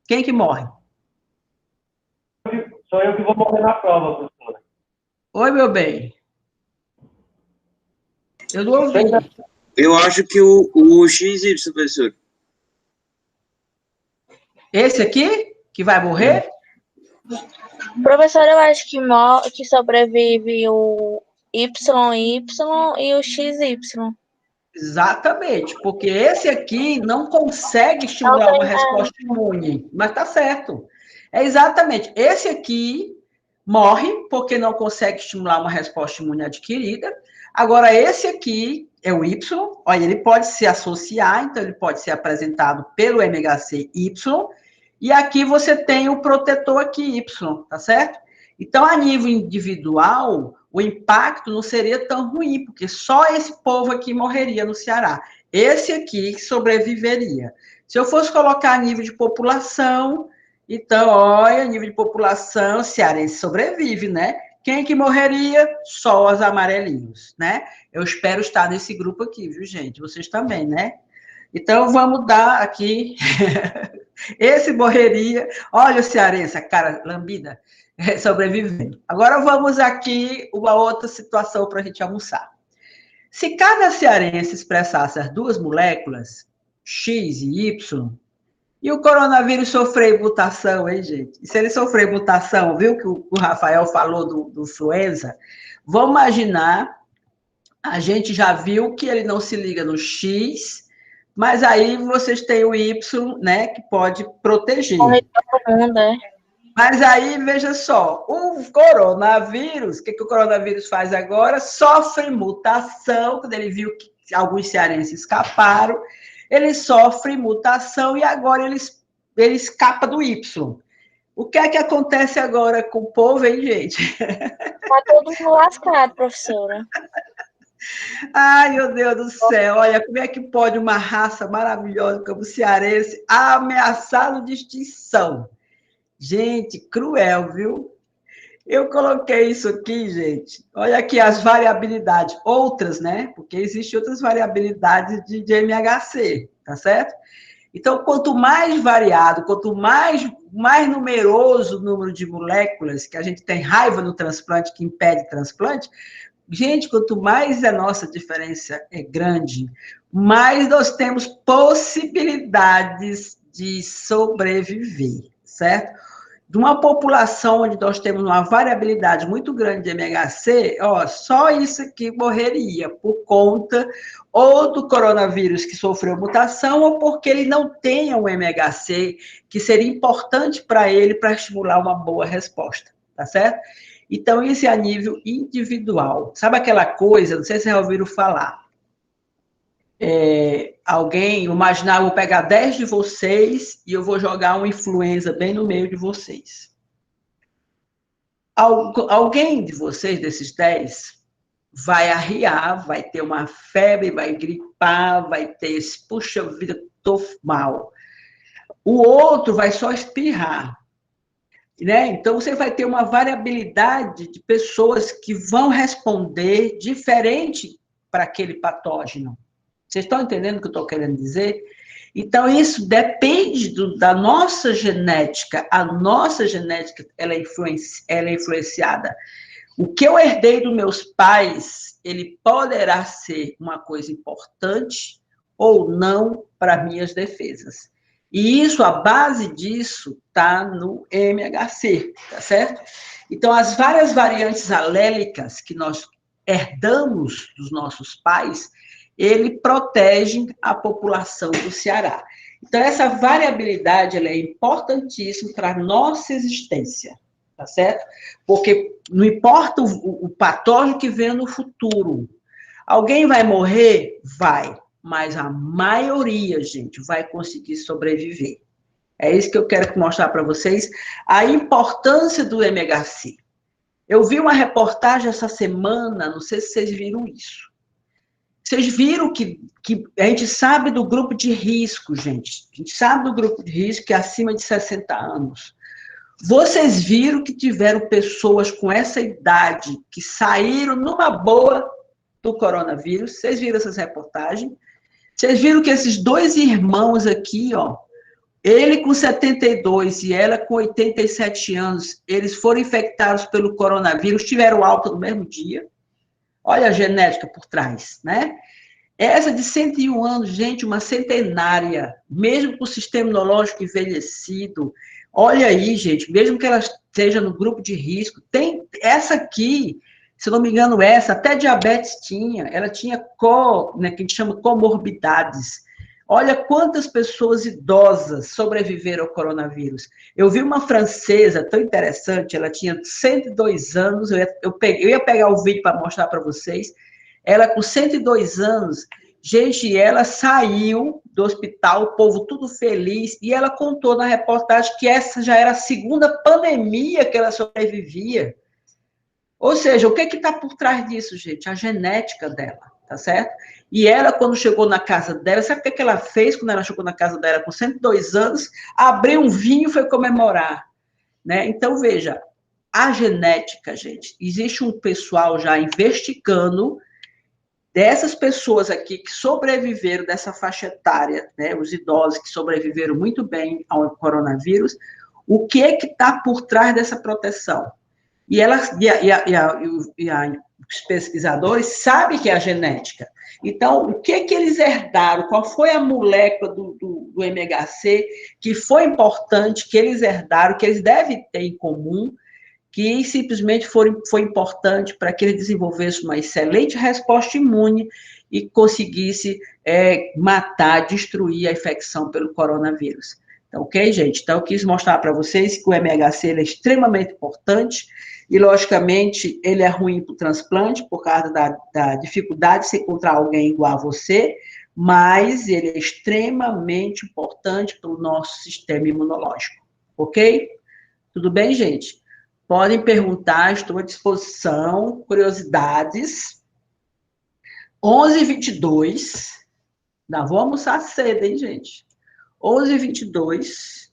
quem é que morre? Sou eu que vou morrer na prova, professora. Oi, meu bem. Eu não ouvi. Eu acho que o XY, professor. Esse aqui, que vai morrer? Professor, eu acho que sobrevive o YY e o XY. Exatamente, porque esse aqui não consegue estimular uma resposta imune, mas tá certo. É exatamente, esse aqui morre porque não consegue estimular uma resposta imune adquirida. Agora, esse aqui é o Y, olha, ele pode se associar, então ele pode ser apresentado pelo MHC-Y, e aqui você tem o protetor aqui, Y, tá certo? Então, a nível individual, o impacto não seria tão ruim, porque só esse povo aqui morreria no Ceará. Esse aqui sobreviveria. Se eu fosse colocar a nível de população, então, olha, nível de população, cearense sobrevive, né? Quem que morreria? Só os amarelinhos, né? Eu espero estar nesse grupo aqui, viu, gente? Vocês também, né? Então, vamos dar aqui... Esse morreria... Olha o cearense, a cara lambida, sobrevivendo. Agora, vamos aqui uma outra situação para a gente almoçar. Se cada cearense expressasse as 2 moléculas, X e Y, e o coronavírus sofrer mutação, hein, gente? E se ele sofrer mutação, viu que o Rafael falou do influenza? Vamos imaginar, a gente já viu que ele não se liga no X, mas aí vocês têm o Y, né, que pode proteger. Mas aí, veja só, o coronavírus, o que o coronavírus faz agora? Sofre mutação, quando ele viu que alguns cearenses escaparam, ele sofre mutação e agora ele escapa do Y. O que é que acontece agora com o povo, hein, gente? Tá todo mundo lascado, professora. Ai, meu Deus do céu, olha, como é que pode uma raça maravilhosa como o cearense ameaçado de extinção? Gente, cruel, viu? Eu coloquei isso aqui, gente. Olha aqui as variabilidades, outras, né? Porque existem outras variabilidades de MHC, tá certo? Então, quanto mais variado, quanto mais numeroso o número de moléculas, que a gente tem raiva no transplante, que impede transplante, gente, quanto mais a nossa diferença é grande, mais nós temos possibilidades de sobreviver, certo? De uma população onde nós temos uma variabilidade muito grande de MHC, ó, só isso aqui morreria por conta ou do coronavírus que sofreu mutação ou porque ele não tenha um MHC que seria importante para ele para estimular uma boa resposta, tá certo? Então, isso é a nível individual. Sabe aquela coisa, não sei se vocês já ouviram falar, alguém imaginar, eu vou pegar 10 de vocês e eu vou jogar uma influenza bem no meio de vocês. Alguém de vocês, desses 10, vai arriar, vai ter uma febre, vai gripar, vai ter esse, puxa vida, tô mal. O outro vai só espirrar, né? Então, você vai ter uma variabilidade de pessoas que vão responder diferente para aquele patógeno. Vocês estão entendendo o que eu estou querendo dizer? Então, isso depende da nossa genética. A nossa genética ela é influenciada. O que eu herdei dos meus pais, ele poderá ser uma coisa importante ou não para minhas defesas. E isso, a base disso está no MHC, tá certo? Então, as várias variantes alélicas que nós herdamos dos nossos pais, ele protege a população do Ceará. Então, essa variabilidade ela é importantíssima para a nossa existência, tá certo? Porque não importa o patógeno que venha no futuro. Alguém vai morrer? Vai. Mas a maioria, gente, vai conseguir sobreviver. É isso que eu quero mostrar para vocês, a importância do MHC. Eu vi uma reportagem essa semana, não sei se vocês viram isso. Vocês viram que a gente sabe do grupo de risco, gente. A gente sabe do grupo de risco que é acima de 60 anos. Vocês viram que tiveram pessoas com essa idade que saíram numa boa do coronavírus? Vocês viram essas reportagens? Vocês viram que esses dois irmãos aqui, ó, ele com 72 e ela com 87 anos, eles foram infectados pelo coronavírus, tiveram alta no mesmo dia. Olha a genética por trás, né? Essa de 101 anos, gente, uma centenária, mesmo com o sistema imunológico envelhecido. Olha aí, gente, mesmo que ela esteja no grupo de risco, tem essa aqui, se não me engano, essa, até diabetes tinha, ela tinha que a gente chama comorbidades. Olha quantas pessoas idosas sobreviveram ao coronavírus. Eu vi uma francesa tão interessante, ela tinha 102 anos, eu ia pegar o vídeo para mostrar para vocês, ela com 102 anos, gente, ela saiu do hospital, o povo tudo feliz, e ela contou na reportagem que essa já era a segunda pandemia que ela sobrevivia. Ou seja, o que está por trás disso, gente? A genética dela, tá certo? E ela, quando chegou na casa dela, sabe o que ela fez quando ela chegou na casa dela com 102 anos? Abriu um vinho e foi comemorar, né? Então, veja, a genética, gente, existe um pessoal já investigando dessas pessoas aqui que sobreviveram dessa faixa etária, né, os idosos que sobreviveram muito bem ao coronavírus, o que está por trás dessa proteção? E os pesquisadores sabem que é a genética. Então, o que eles herdaram? Qual foi a molécula do MHC que foi importante, que eles herdaram, que eles devem ter em comum, que simplesmente foi importante para que ele desenvolvesse uma excelente resposta imune e conseguisse matar, destruir a infecção pelo coronavírus. Então, ok, gente? Então, eu quis mostrar para vocês que o MHC ele é extremamente importante e, logicamente, ele é ruim para o transplante por causa da dificuldade de se encontrar alguém igual a você, mas ele é extremamente importante para o nosso sistema imunológico. Ok? Tudo bem, gente? Podem perguntar, estou à disposição. Curiosidades. 11h22. Ainda vou almoçar cedo, hein, gente? 11h22.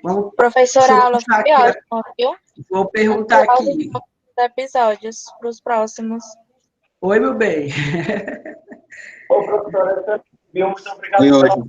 Vamos, Professora, a aula foi ótima, viu? Vou perguntar aqui. Episódios para os próximos. Oi, meu bem. Ô, professora, muito obrigado. Foi ótimo.